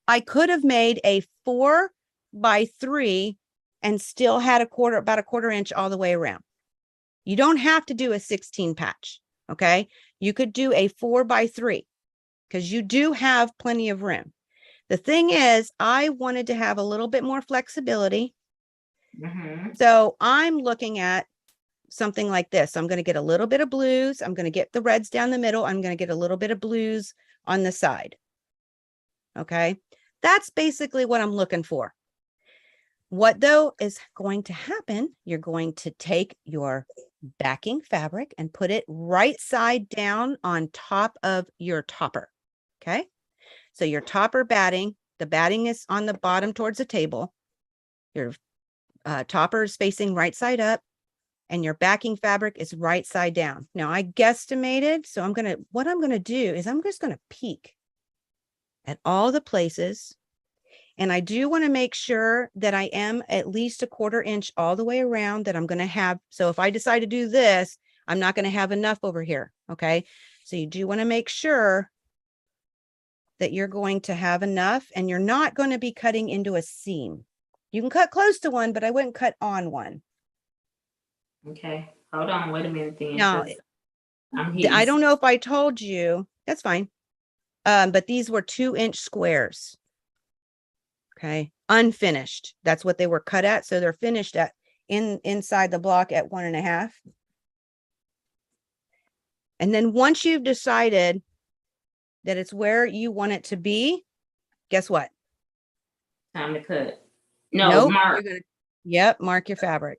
I could have made a 4x3 and still had about a quarter inch all the way around. You don't have to do a 16 patch. Okay. You could do a 4x3 because you do have plenty of room. The thing is, I wanted to have a little bit more flexibility. So I'm looking at something like this. I'm going to get a little bit of blues. I'm going to get the reds down the middle. I'm going to get a little bit of blues on the side. Okay. That's basically what I'm looking for. What though is going to happen? You're going to take your backing fabric and put it right side down on top of your topper. Okay. So your topper batting, the batting is on the bottom towards the table. Your topper is facing right side up, and your backing fabric is right side down. Now I guesstimated, so what I'm going to do is I'm just going to peek at all the places. And I do want to make sure that I am at least a quarter inch all the way around that I'm going to have. So if I decide to do this, I'm not going to have enough over here. Okay. So you do want to make sure that you're going to have enough, and you're not going to be cutting into a seam. You can cut close to one, but I wouldn't cut on one. Okay, hold on, wait a minute then. Now, I don't know if I told you, that's fine. But these were 2-inch squares. Okay, unfinished. That's what they were cut at. So they're finished at inside the block at 1.5. And then once you've decided that it's where you want it to be, guess what? Time to cut. No, mark. Yep, mark your fabric.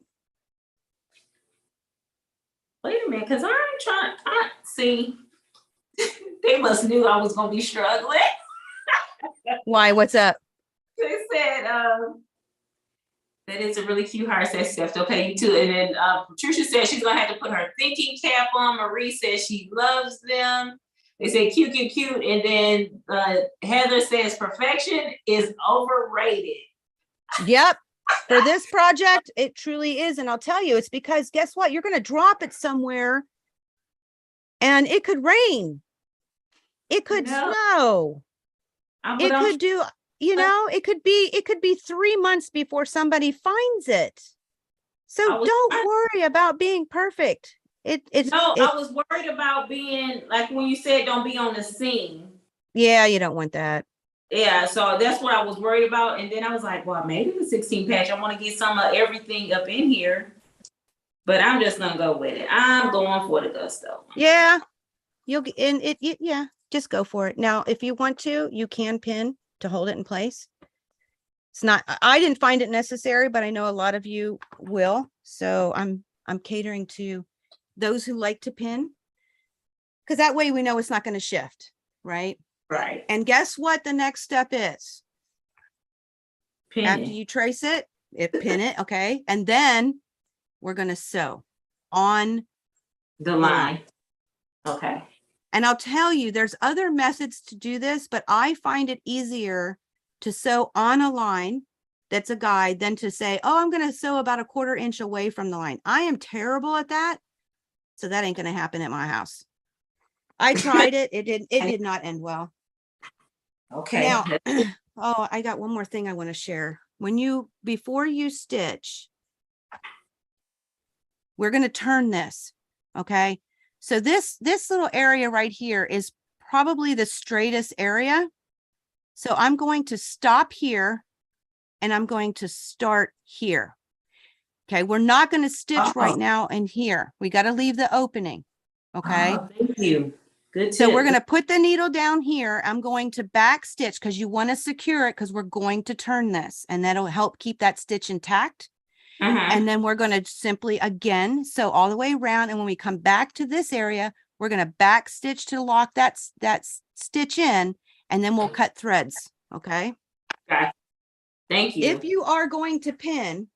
Wait a minute, because I see, they must knew I was going to be struggling. Why? What's up? They said that it's a really cute heart, says Steph, okay, you too. And then Patricia said she's going to have to put her thinking cap on. Marie says she loves them. They say cute, cute, cute, and then Heather says perfection is overrated. Yep. For this project, it truly is. And I'll tell you, it's because guess what? You're going to drop it somewhere and it could rain. It could snow. It could do, you know, it could be 3 months before somebody finds it. So don't worry about being perfect. I was worried about being like when you said don't be on the scene. Yeah, you don't want that. Yeah, so that's what I was worried about. And then I was like, well, maybe the 16 patch. I want to get some of everything up in here. But I'm just gonna go with it. I'm going for the gusto. Yeah. You'll get in it, yeah, just go for it. Now, if you want to, you can pin to hold it in place. It's not, I didn't find it necessary, but I know a lot of you will. So I'm catering to those who like to pin, because that way we know it's not going to shift, right? Right. And guess what the next step is? Pin After it. you trace it, pin it, okay? And then we're going to sew on The line. Okay. And I'll tell you, there's other methods to do this, but I find it easier to sew on a line that's a guide than to say, oh, I'm going to sew about a 1/4 inch away from the line. I am terrible at that. So that ain't going to happen at my house. I tried it. It did not end well. Okay. Now, oh, I got one more thing I want to share. Before you stitch, we're going to turn this. Okay. So this little area right here is probably the straightest area. So I'm going to stop here and I'm going to start here. Okay. We're not going to stitch right now in here. We got to leave the opening. Okay. Thank you. Good. So we're going to put the needle down here. I'm going to back stitch because you want to secure it because we're going to turn this and that'll help keep that stitch intact. And then we're going to simply again sew all the way around. And when we come back to this area, we're going to back stitch to lock that stitch in, and then we'll cut threads. Okay. Okay. Thank you. If you are going to pin,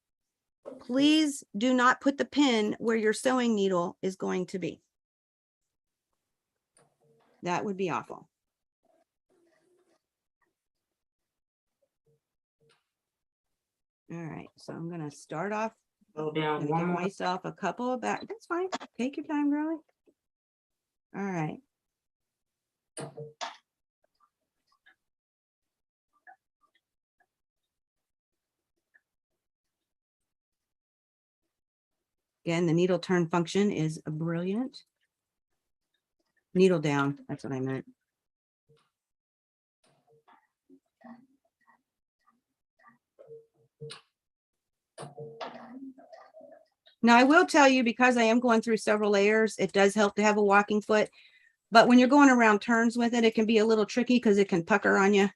please do not put the pin where your sewing needle is going to be. That would be awful. All right, so I'm going to start off. Go down one Give more. myself a couple of back. That's fine. Take your time, girlie. All right. Again, the needle turn function is brilliant. Needle down. That's what I meant. Now, I will tell you, because I am going through several layers, it does help to have a walking foot. But when you're going around turns with it, it can be a little tricky because it can pucker on you.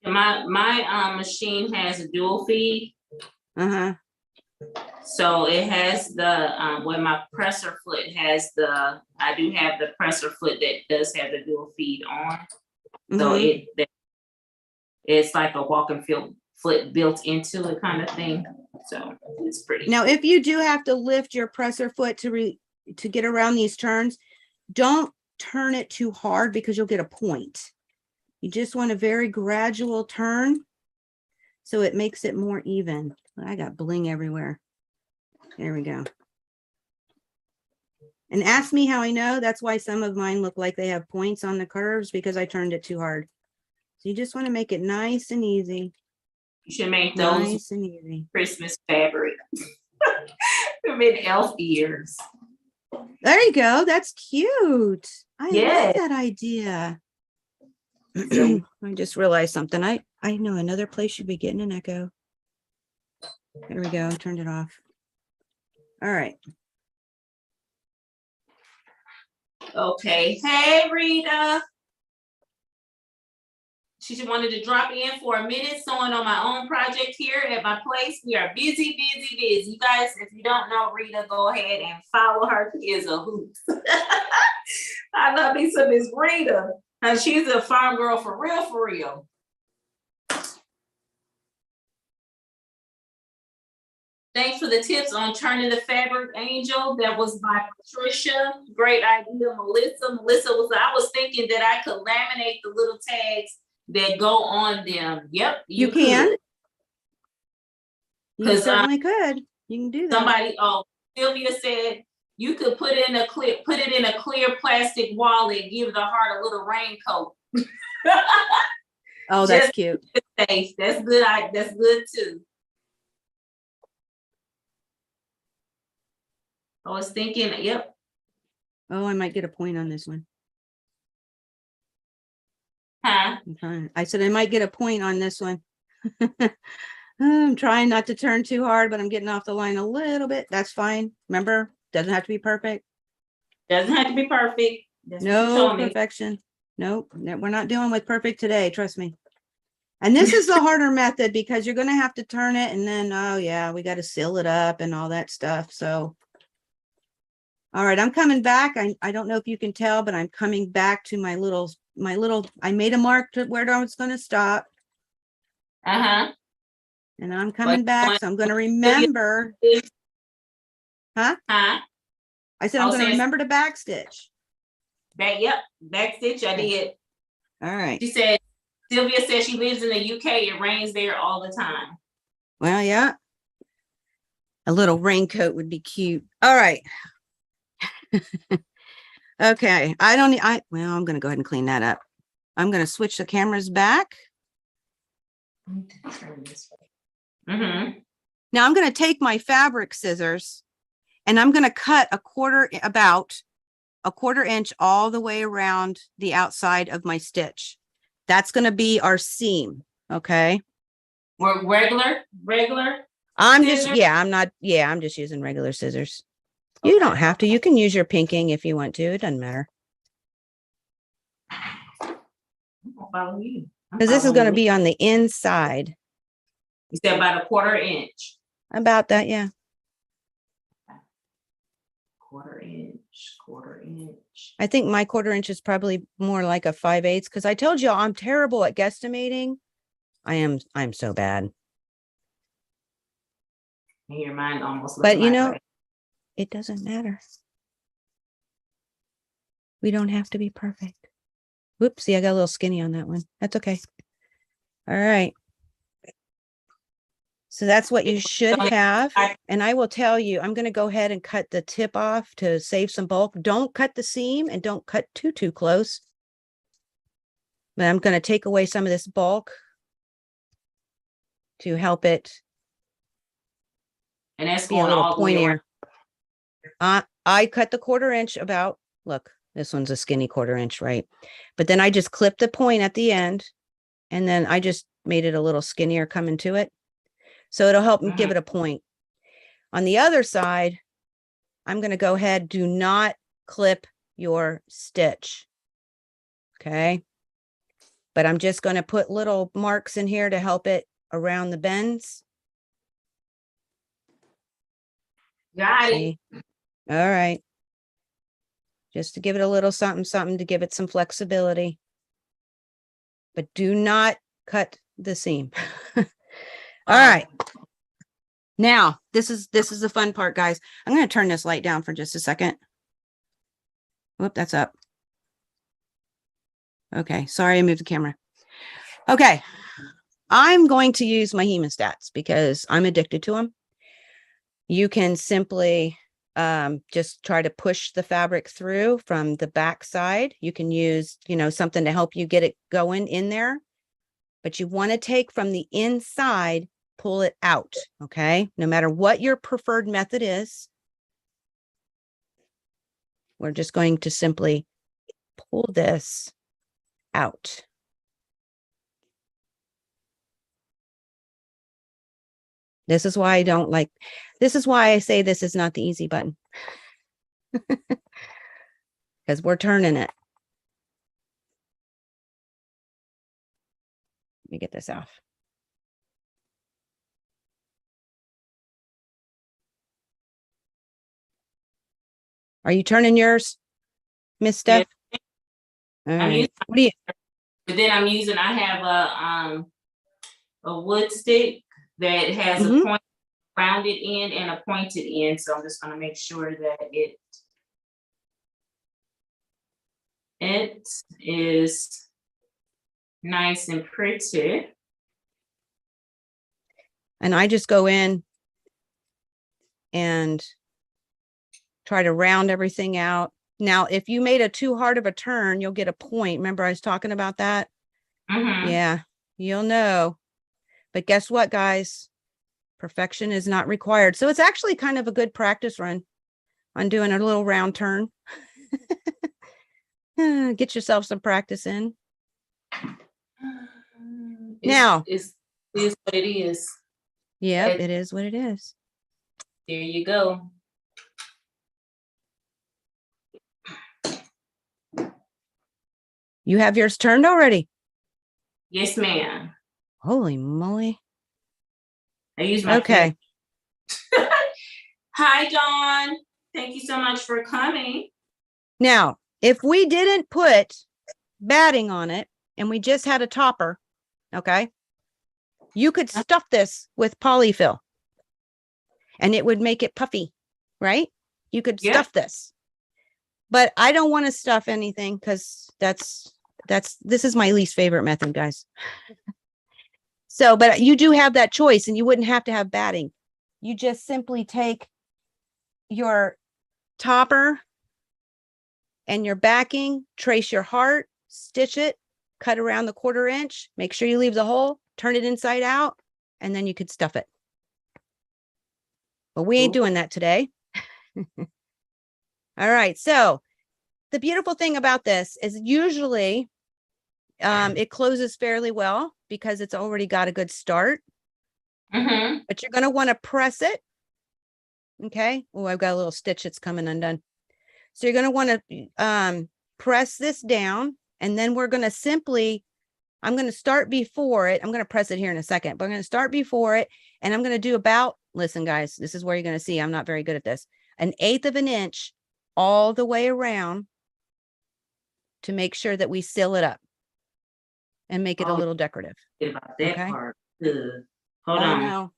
My machine has a dual feed. So it has the when my presser foot has I do have the presser foot that does have the dual feed on. So it's like a walking foot built into it kind of thing. So it's pretty. Now, if you do have to lift your presser foot to get around these turns, don't turn it too hard because you'll get a point. You just want a very gradual turn so it makes it more even. I got bling everywhere. There we go. And ask me how I know. That's why some of mine look like they have points on the curves, because I turned it too hard. So you just want to make it nice and easy. You should make those nice and easy. Christmas fabric. They're in elf ears. There you go. That's cute. I love that idea. I just realized something. I know another place you'd be getting an echo. There we go. Turned it off. All right. Okay. Hey, Rita. She just wanted to drop in for a minute sewing on my own project here at my place. We are busy, busy, busy. You guys, if you don't know Rita, go ahead and follow her. She is a hoot. I love me some Miss Rita. And she's a farm girl for real, for real. Thanks for the tips on turning the fabric, Angel. That was by Patricia. Great idea, Melissa. I was thinking that I could laminate the little tags that go on them. Yep, You can. could. You certainly could. You can do that. Somebody, Sylvia said you could put it in a clear plastic wallet, give the heart a little raincoat. Oh, that's cute. That's good. That's good too. I was thinking, yep. Oh, I might get a point on this one. Huh? I said I might get a point on this one. I'm trying not to turn too hard, but I'm getting off the line a little bit. That's fine. Remember, doesn't have to be perfect. Doesn't have to be perfect. That's no perfection. Nope. We're not dealing with perfect today. Trust me. And this is the harder method because you're going to have to turn it and then, oh yeah, we got to seal it up and all that stuff. So, all right, I'm coming back. I don't know if you can tell, but I'm coming back to my little, I made a mark to where I was going to stop. Uh-huh. And I'm coming back. So I'm going to remember. Huh? I said, I'm going to remember to backstitch. Backstitch. I did. All right. She said, Sylvia says she lives in the UK. It rains there all the time. Well, yeah. A little raincoat would be cute. All right. Okay. Well, I'm going to go ahead and clean that up. I'm going to switch the cameras back. Mm-hmm. Now I'm going to take my fabric scissors and I'm going to cut about a quarter inch all the way around the outside of my stitch. That's going to be our seam. Okay. We're regular. I'm just using regular scissors. You don't have to. You can use your pinking if you want to. It doesn't matter. Because this is going to be on the inside. You said about a quarter inch. About that, yeah. Quarter inch. I think my quarter inch is probably more like a 5/8 because I told you I'm terrible at guesstimating. I'm so bad. And your mind almost. But you know, it doesn't matter. We don't have to be perfect. Whoopsie, I got a little skinny on that one. That's okay. All right. So that's what you should have. And I will tell you, I'm going to go ahead and cut the tip off to save some bulk. Don't cut the seam and don't cut too close. But I'm going to take away some of this bulk to help it. And that's be a little pointier. I cut the quarter inch about, look, this one's a skinny quarter inch, right? But then I just clipped the point at the end and then I just made it a little skinnier coming to it. So it'll help me give it a point. On the other side, I'm going to go ahead. Do not clip your stitch. Okay. But I'm just going to put little marks in here to help it around the bends. Got it. All right. Just to give it a little something to give it some flexibility. But do not cut the seam. All right. Now, this is the fun part, guys. I'm going to turn this light down for just a second. Whoop, that's up. Okay, sorry, I moved the camera. Okay, I'm going to use my hemostats because I'm addicted to them. You can simply just try to push the fabric through from the back side. You can use, something to help you get it going in there. But you want to take from the inside, pull it out, okay? No matter what your preferred method is, we're just going to simply pull this out. This is why I say this is not the easy button. Because we're turning it. Let me get this off. Are you turning yours, Miss Steph? Yeah. Right. What do you? But then I have a wood stick that has a point rounded end and a pointed end. So I'm just gonna make sure that it is nice and pretty. And I just go in and try to round everything out. Now, if you made a too hard of a turn, you'll get a point. Remember I was talking about that? Yeah, you'll know. But guess what, guys? Perfection is not required. So it's actually kind of a good practice run on doing a little round turn. Get yourself some practice in. Now, it is what it is. Yep, it is what it is. There you go. You have yours turned already? Yes, ma'am. Holy moly. I use my okay. Hi, Dawn. Thank you so much for coming. Now, if we didn't put batting on it and we just had a topper, okay, you could stuff this with polyfill and it would make it puffy, right? You could stuff this. But I don't want to stuff anything because this is my least favorite method, guys. So, but you do have that choice and you wouldn't have to have batting. You just simply take your topper and your backing, trace your heart, stitch it, cut around the 1/4 inch, make sure you leave the hole, turn it inside out, and then you could stuff it. But we ain't doing that today. All right. So the beautiful thing about this is usually it closes fairly well because it's already got a good start. But you're going to want to press it. Okay. Oh, I've got a little stitch that's coming undone. So you're going to want to press this down, and then we're going to simply, I'm going to start before it. I'm going to press it here in a second, but I'm going to start before it, and I'm going to do about, listen, guys, this is where you're going to see I'm not very good at this, 1/8 of an inch all the way around to make sure that we seal it up and make it a little decorative. About that okay? part. Hold on. Know.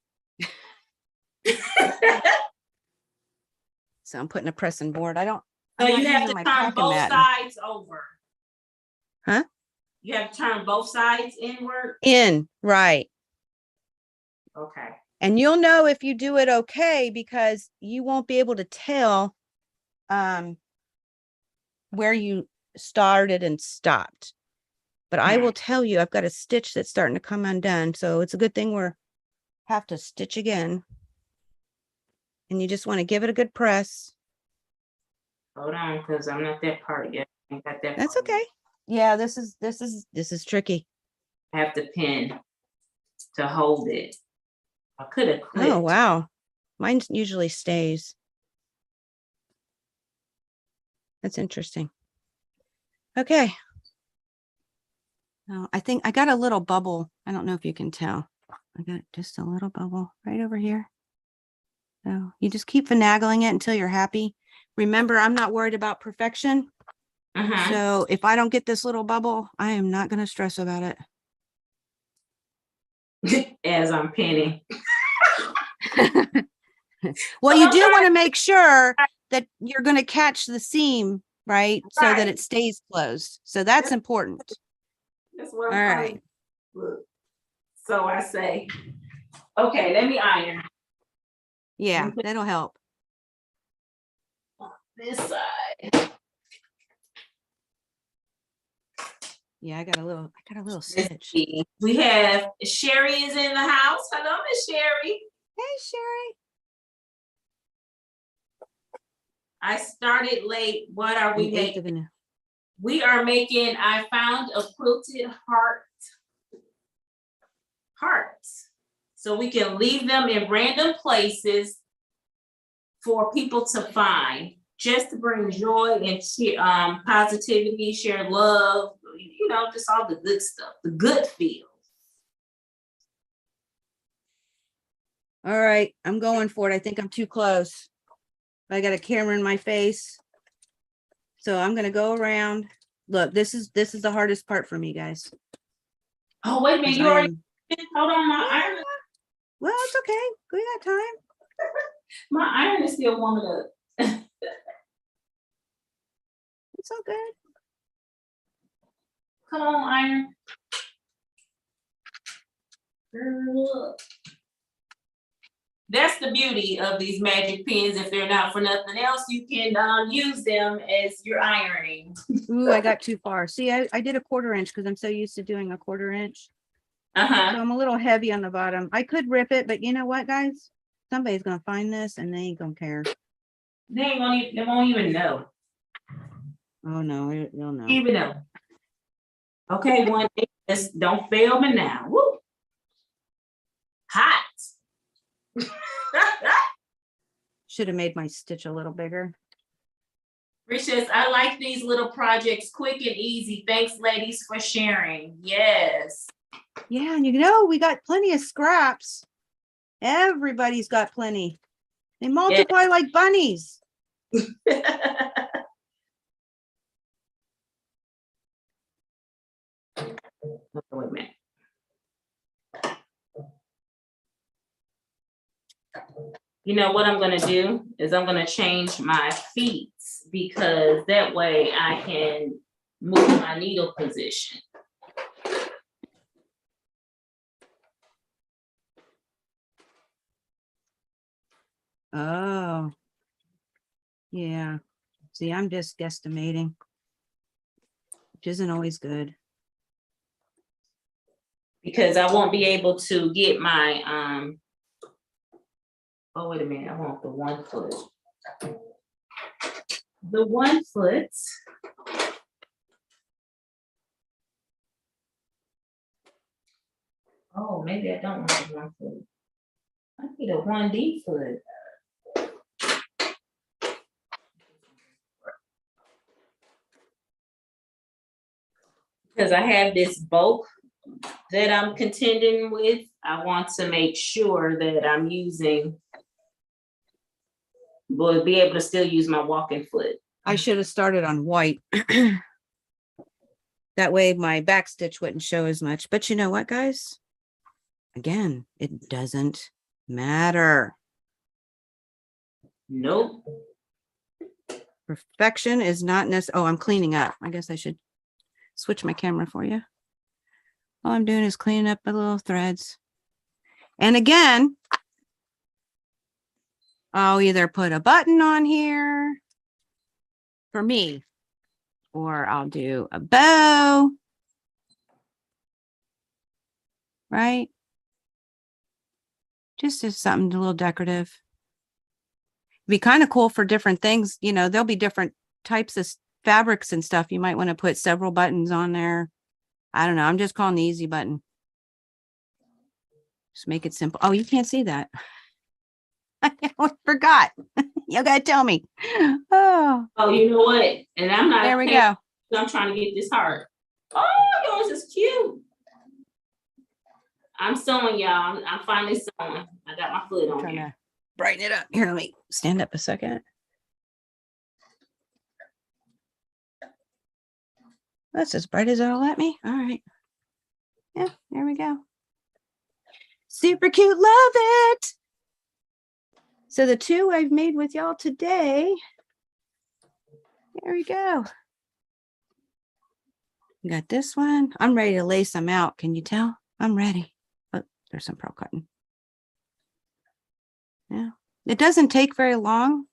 So I'm putting a pressing board. So you have to turn both sides over. Huh? You have to turn both sides inward? In, right. Okay. And you'll know if you do it okay because you won't be able to tell where you started and stopped. But I will tell you, I've got a stitch that's starting to come undone. So it's a good thing we're have to stitch again. And you just want to give it a good press. Hold on, because I'm not that part yet. I ain't got that. That's part okay. Yet. Yeah, this is tricky. I have to pin to hold it. I could have clipped. Oh wow. Mine usually stays. That's interesting. Okay. Now, I think I got a little bubble. I don't know if you can tell. I got just a little bubble right over here. So you just keep finagling it until you're happy. Remember, I'm not worried about perfection. So if I don't get this little bubble, I am not going to stress about it. As I'm pinning. Well, you do want to make sure that you're going to catch the seam, right? So that it stays closed. So that's important. That's what I'm all right. Look. So I say, okay, let me iron. Yeah, that'll help. This side. Yeah, I got a little stitch. We have Sherry is in the house. Hello, Miss Sherry. Hey, Sherry. I started late. What are we making? We are making, I found a quilted hearts. So we can leave them in random places for people to find, just to bring joy and positivity, share love, just all the good stuff, the good feels. All right, I'm going for it. I think I'm too close. I got a camera in my face. So I'm going to go around. Look, this is the hardest part for me, guys. Oh, wait a minute. You already hold on my iron. Well, it's okay. We got time. My iron is still warming up. It's all good. Come on, iron. Girl. That's the beauty of these magic pens. If they're not for nothing else, you can use them as you're ironing. Ooh, I got too far. See, I did a 1/4 inch because I'm so used to doing a 1/4 inch. So I'm a little heavy on the bottom. I could rip it, but you know what, guys? Somebody's gonna find this and they ain't gonna care. They won't even know. Oh no, they'll know. Even know. Okay, one day, just don't fail me now. Woo. Hot. Should have made my stitch a little bigger. Riches, I like these little projects, quick and easy. Thanks, ladies, for sharing. Yes. Yeah, and you know, we got plenty of scraps. Everybody's got plenty. They multiply like bunnies. Wait a minute. You know what I'm gonna do is I'm gonna change my feet because that way I can move my needle position. Oh, yeah. See, I'm just guesstimating, which isn't always good. Because I won't be able to get my, oh, wait a minute, I want the 1 foot. The 1 foot. Oh, maybe I don't want the 1 foot. I need a 1D foot. Because I have this bulk that I'm contending with, I want to make sure that I'm using, will be able to still use my walking foot. I should have started on white. That way my back stitch wouldn't show as much. But you know what, guys? Again, it doesn't matter. Nope. Perfection is not necessary. Oh, I'm cleaning up. I guess I should switch my camera for you. All I'm doing is cleaning up the little threads. And again, I'll either put a button on here for me, or I'll do a bow, right? Just as something a little decorative. Be kind of cool for different things. You know, there'll be different types of fabrics and stuff. You might want to put several buttons on there. I don't know. I'm just calling the easy button. Just make it simple. Oh, you can't see that. I forgot. You gotta tell me. Oh, You know what? And I'm not. There we go. I'm trying to get this heart. Oh, yours is cute. I'm sewing, y'all. I'm finally sewing. I got my foot on Trying here. to brighten it up. Here, let me stand up a second. That's as bright as it'll let me. All right. Yeah, there we go. Super cute. Love it. So the 2 I've made with y'all today. There we go. Got this one. I'm ready to lace them out. Can you tell? I'm ready. Oh, there's some pearl cotton. Yeah. It doesn't take very long.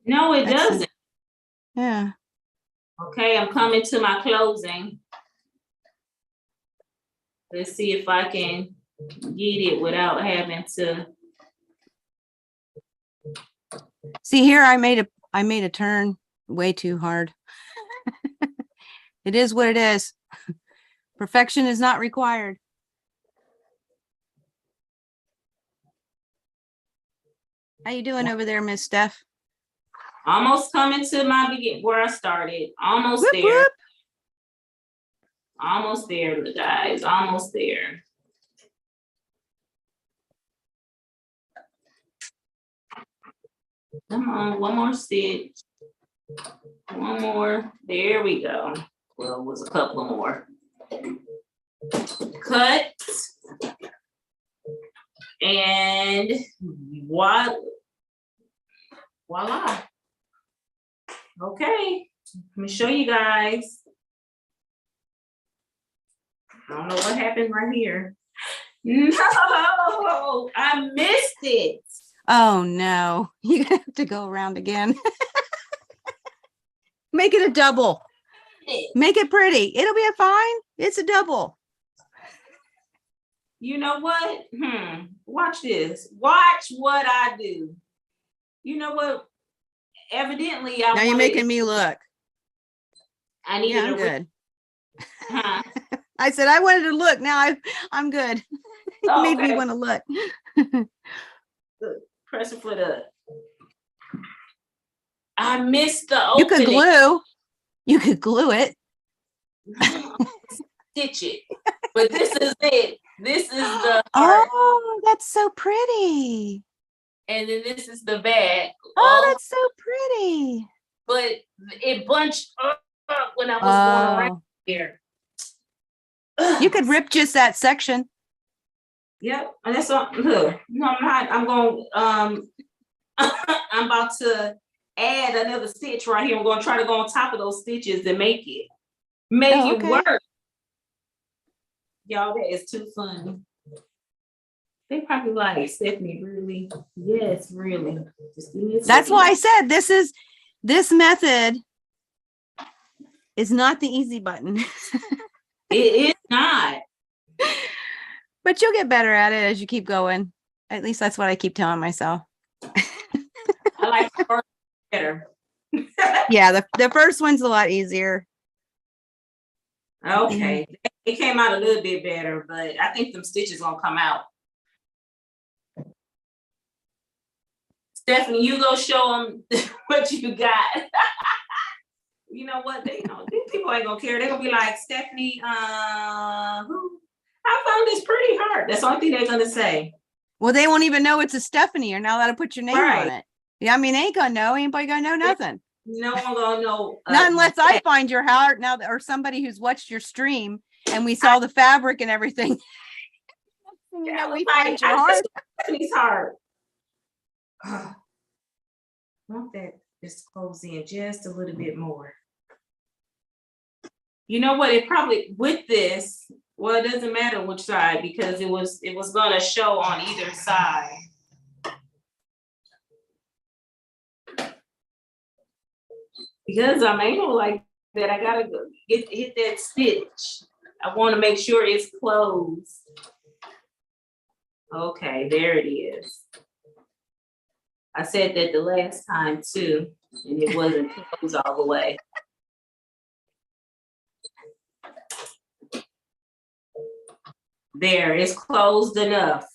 No, it doesn't. Yeah. Okay, I'm coming to my closing. Let's see if I can get it without having to. See here, I made a turn way too hard. It is what it is. Perfection is not required. How you doing over there, Miss Steph? Almost coming to my where I started. Almost Whoop, there. whoop. Almost there, guys. Almost there. Come on, one more stitch. One more. There we go. Well, it was a couple more. Cut. And voila. Okay, let me show you guys. I don't know what happened right here. No, I missed it. Oh no, you have to go around again. Make it a double. Make it pretty. It'll be a fine. It's a double. You know what? Watch this. Watch what I do. You know what? Evidently, Now you're making me look. I needed I'm a good. Huh? I said I wanted to look. Now I'm good. You made me want to look. Press it for the. I missed the You opening. could glue. You could glue it. Stitch it. But this is it. This is the heart. Oh, that's so pretty. And then this is the back. Oh, that's so pretty. But it bunched up when I was going around here. You could rip just that section. Yep. And that's all. Look, no, I'm not. I'm going I'm about to add another stitch right here. I'm going to try to go on top of those stitches and make it work. Y'all, that is too funny. They probably like, Stephanie, really? Yes, really. Just give me a That's second. why I said this method is not the easy button. It is not. But you'll get better at it as you keep going. At least that's what I keep telling myself. I like the first better. Yeah, the first one's a lot easier. Okay. It came out a little bit better, but I think them stitches gonna come out. Stephanie, you go show them what you got. You know what? These people ain't gonna care. They're gonna be like, Stephanie, I found this pretty heart. That's the only thing they're gonna say. Well, they won't even know it's a Stephanie. You're not allowed to put your name on it. Yeah, I mean, they ain't gonna know. Anybody gonna know nothing. No one gonna know. Not unless I find your heart now, or somebody who's watched your stream and we saw the fabric and everything. You know, we find your heart. Stephanie's heart. Want that just close in just a little bit more. You know what? It probably with this. Well, it doesn't matter which side because it was gonna show on either side. Because I'm able like that, I gotta go hit that stitch. I want to make sure it's closed. Okay, there it is. I said that the last time too, and it wasn't closed all the way. There, it's closed enough.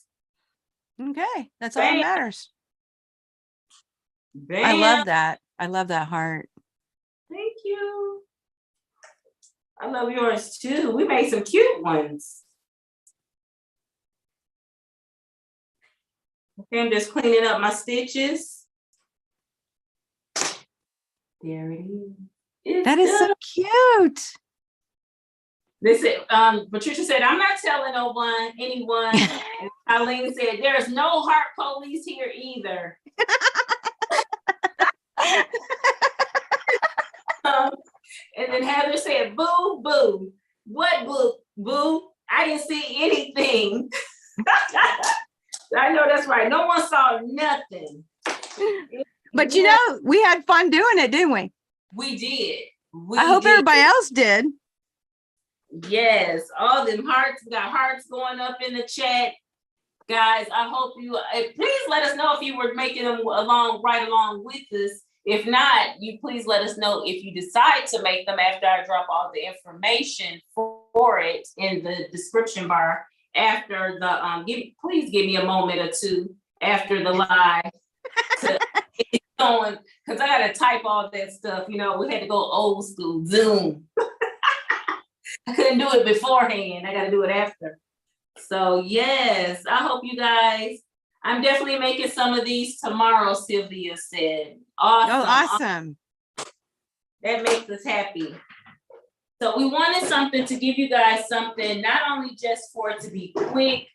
Okay, that's all that matters. Bam. I love that. I love that heart. Thank you. I love yours too. We made some cute ones. Okay, I'm just cleaning up my stitches. There it is. That is so cute. Listen, Patricia said, I'm not telling anyone. And Eileen said, there's no heart police here either. And then Heather said, boo, boo. What boo, boo? I didn't see anything. I know that's right. No one saw nothing. But you know, we had fun doing it, didn't we? We did. I hope everybody else did. Yes, all them hearts, got hearts going up in the chat. Guys, I hope you, please let us know if you were making them right along with us. If not, you please let us know if you decide to make them after I drop all the information for it in the description bar after the, please give me a moment or two after the live to get going, because I got to type all that stuff. You know, we had to go old school, Zoom. I couldn't do it beforehand. I got to do it after. So yes, I hope you guys, I'm definitely making some of these tomorrow, Sylvia said. Awesome. Oh, awesome. That makes us happy. So we wanted something to give you guys something, not only just for it to be quick,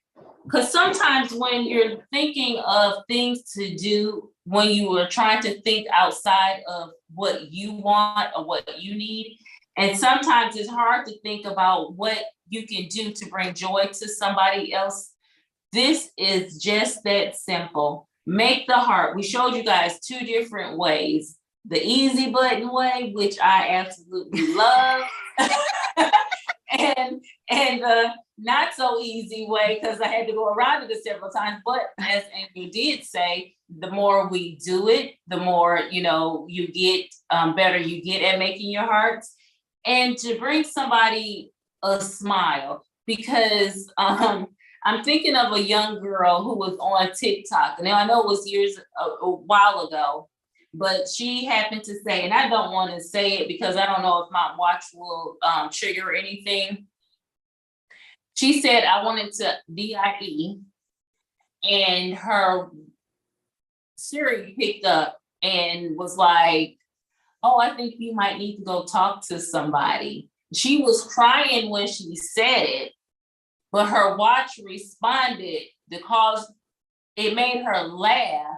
Because sometimes when you're thinking of things to do, when you are trying to think outside of what you want or what you need, and sometimes it's hard to think about what you can do to bring joy to somebody else. This is just that simple. Make the heart. We showed you guys 2 different ways. The easy button way, which I absolutely love. and the not so easy way, because I had to go around it several times. But as Andrew did say, the more we do it, the more you get better you get at making your hearts. And to bring somebody a smile, because I'm thinking of a young girl who was on TikTok. Now I know it was years a while ago, but she happened to say, and I don't want to say it because I don't know if my watch will trigger anything. She said, I wanted to DIE, and her Siri picked up and was like, oh, I think you might need to go talk to somebody. She was crying when she said it, but her watch responded because it made her laugh.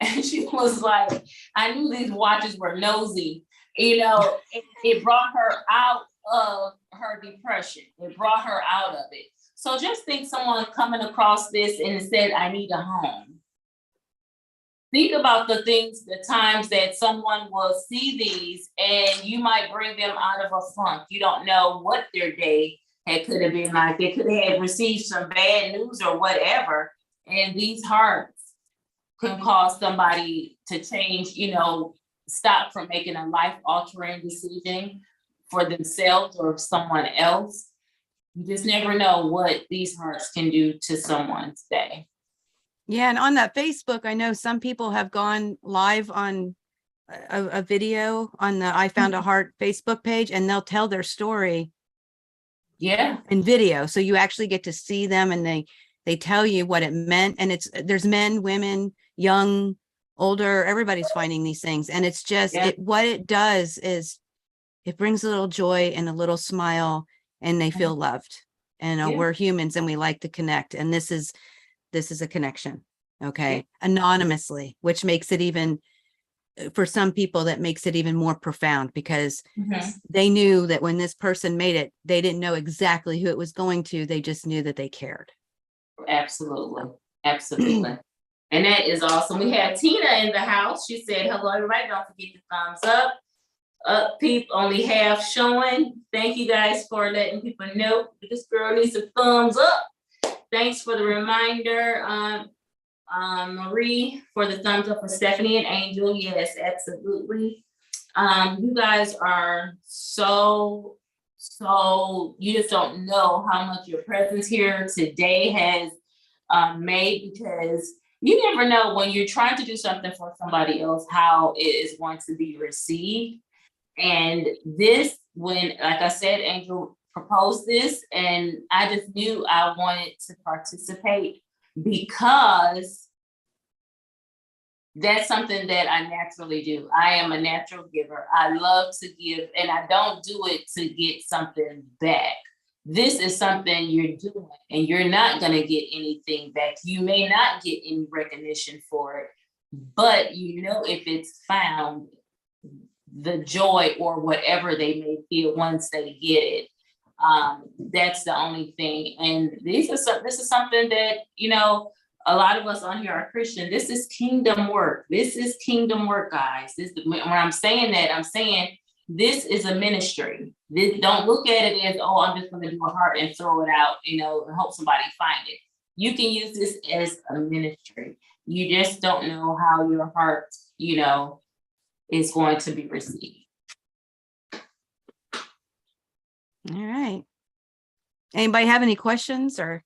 And she was like, I knew these watches were nosy. It brought her out of her depression. It brought her out of it. So just think someone coming across this and said, I need a home. Think about the times that someone will see these and you might bring them out of a funk. You don't know what their day could have been like. They could have received some bad news or whatever. And these hearts can cause somebody to change, stop from making a life-altering decision for themselves or someone else. You just never know what these hearts can do to someone's day. Yeah, and on that Facebook, I know some people have gone live on a video on the I Found a Heart Facebook page, and they'll tell their story in video. So you actually get to see them, and they tell you what it meant. And there's men, women, young, older, everybody's finding these things. And it's just what it does is it brings a little joy and a little smile, and they feel loved. And we're humans and we like to connect. And this is a connection, okay, anonymously, which makes it even, for some people, that makes it even more profound, because they knew that when this person made it, they didn't know exactly who it was going to. They just knew that they cared. Absolutely. Absolutely. And that is awesome. We have Tina in the house. She said, hello, everybody. Don't forget the thumbs up. Peep only half showing. Thank you guys for letting people know this girl needs a thumbs up. Thanks for the reminder, Marie, for the thumbs up for Stephanie and Angel. Yes, absolutely. You guys are so, you just don't know how much your presence here today has made, because you never know when you're trying to do something for somebody else, how it is going to be received. And this, when, like I said, Angel proposed this, and I just knew I wanted to participate because that's something that I naturally do. I am a natural giver. I love to give, and I don't do it to get something back. This is something you're doing, and you're not going to get anything back. You may not get any recognition for it, but if it's found, the joy or whatever they may feel once they get it. That's the only thing. And this is something that, a lot of us on here are Christian. This is kingdom work. This is kingdom work, guys. When I'm saying that, I'm saying this is a ministry. Don't look at it as, oh, I'm just going to do a heart and throw it out, and hope somebody find it. You can use this as a ministry. You just don't know how your heart, is going to be received. All right. Anybody have any questions or?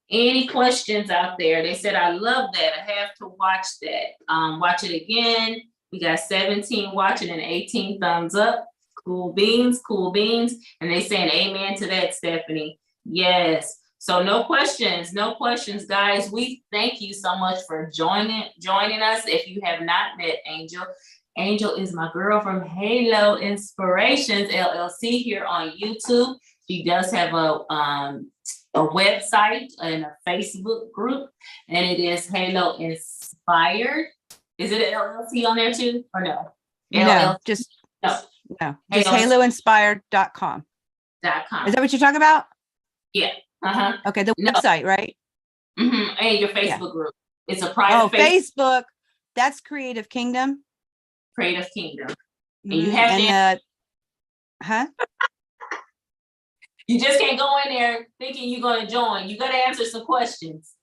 Any questions out there? They said, I love that. I have to watch that. Watch it again. We got 17 watching and 18 thumbs up. Cool beans, cool beans. And they saying amen to that, Stephanie. Yes. So no questions, guys. We thank you so much for joining us. If you have not met Angel, Angel is my girl from Halo Inspirations LLC here on YouTube. She does have a a website and a Facebook group, and it is Halo Inspired. Is it an LLC on there too, or no? No, just No. haloinspired.com. .com. Is that what you're talking about? Yeah. Okay, the No. website, right? And your Facebook group. It's a private Facebook. That's Creative Kingdom. Creative Kingdom. And you have and you just can't go in there thinking you're going to join. You got to answer some questions.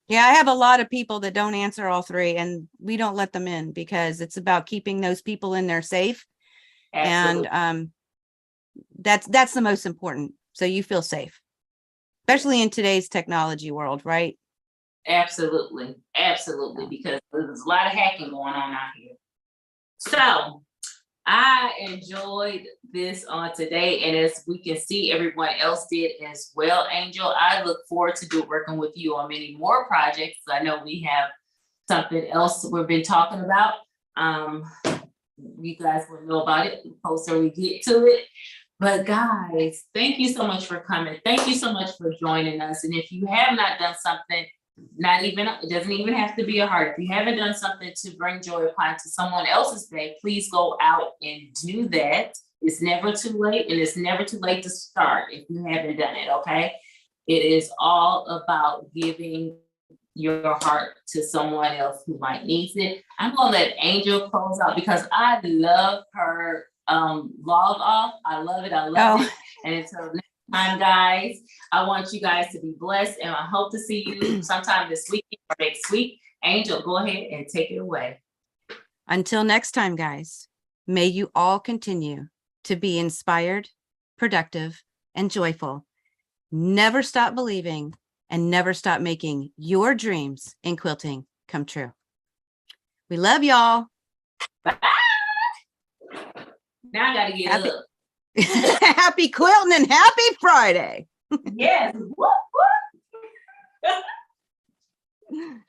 Yeah, I have a lot of people that don't answer all three, and we don't let them in because it's about keeping those people in there safe. Absolutely. And that's the most important. So you feel safe, especially in today's technology world, right? Absolutely. Absolutely. Because there's a lot of hacking going on out here. So I enjoyed this on today. And as we can see, everyone else did as well, Angel. I look forward to working with you on many more projects. I know we have something else we've been talking about. You guys will know about it the closer we get to it. But guys, thank you so much for coming. Thank you so much for joining us. And if you have not done something, it doesn't even have to be a heart. If you haven't done something to bring joy upon to someone else's day, please go out and do that. It's never too late, and it's never too late to start if you haven't done it, okay? It is all about giving your heart to someone else who might need it. I'm gonna let Angel close out because I love her log off. I love it. I love it. And until next time, guys, I want you guys to be blessed, and I hope to see you sometime this week or next week. Angel, go ahead and take it away. Until next time, guys, may you all continue to be inspired, productive, and joyful. Never stop believing and never stop making your dreams in quilting come true. We love y'all. Bye. Now I gotta get up. Happy quilting and happy Friday. Yes. Whoop, whoop.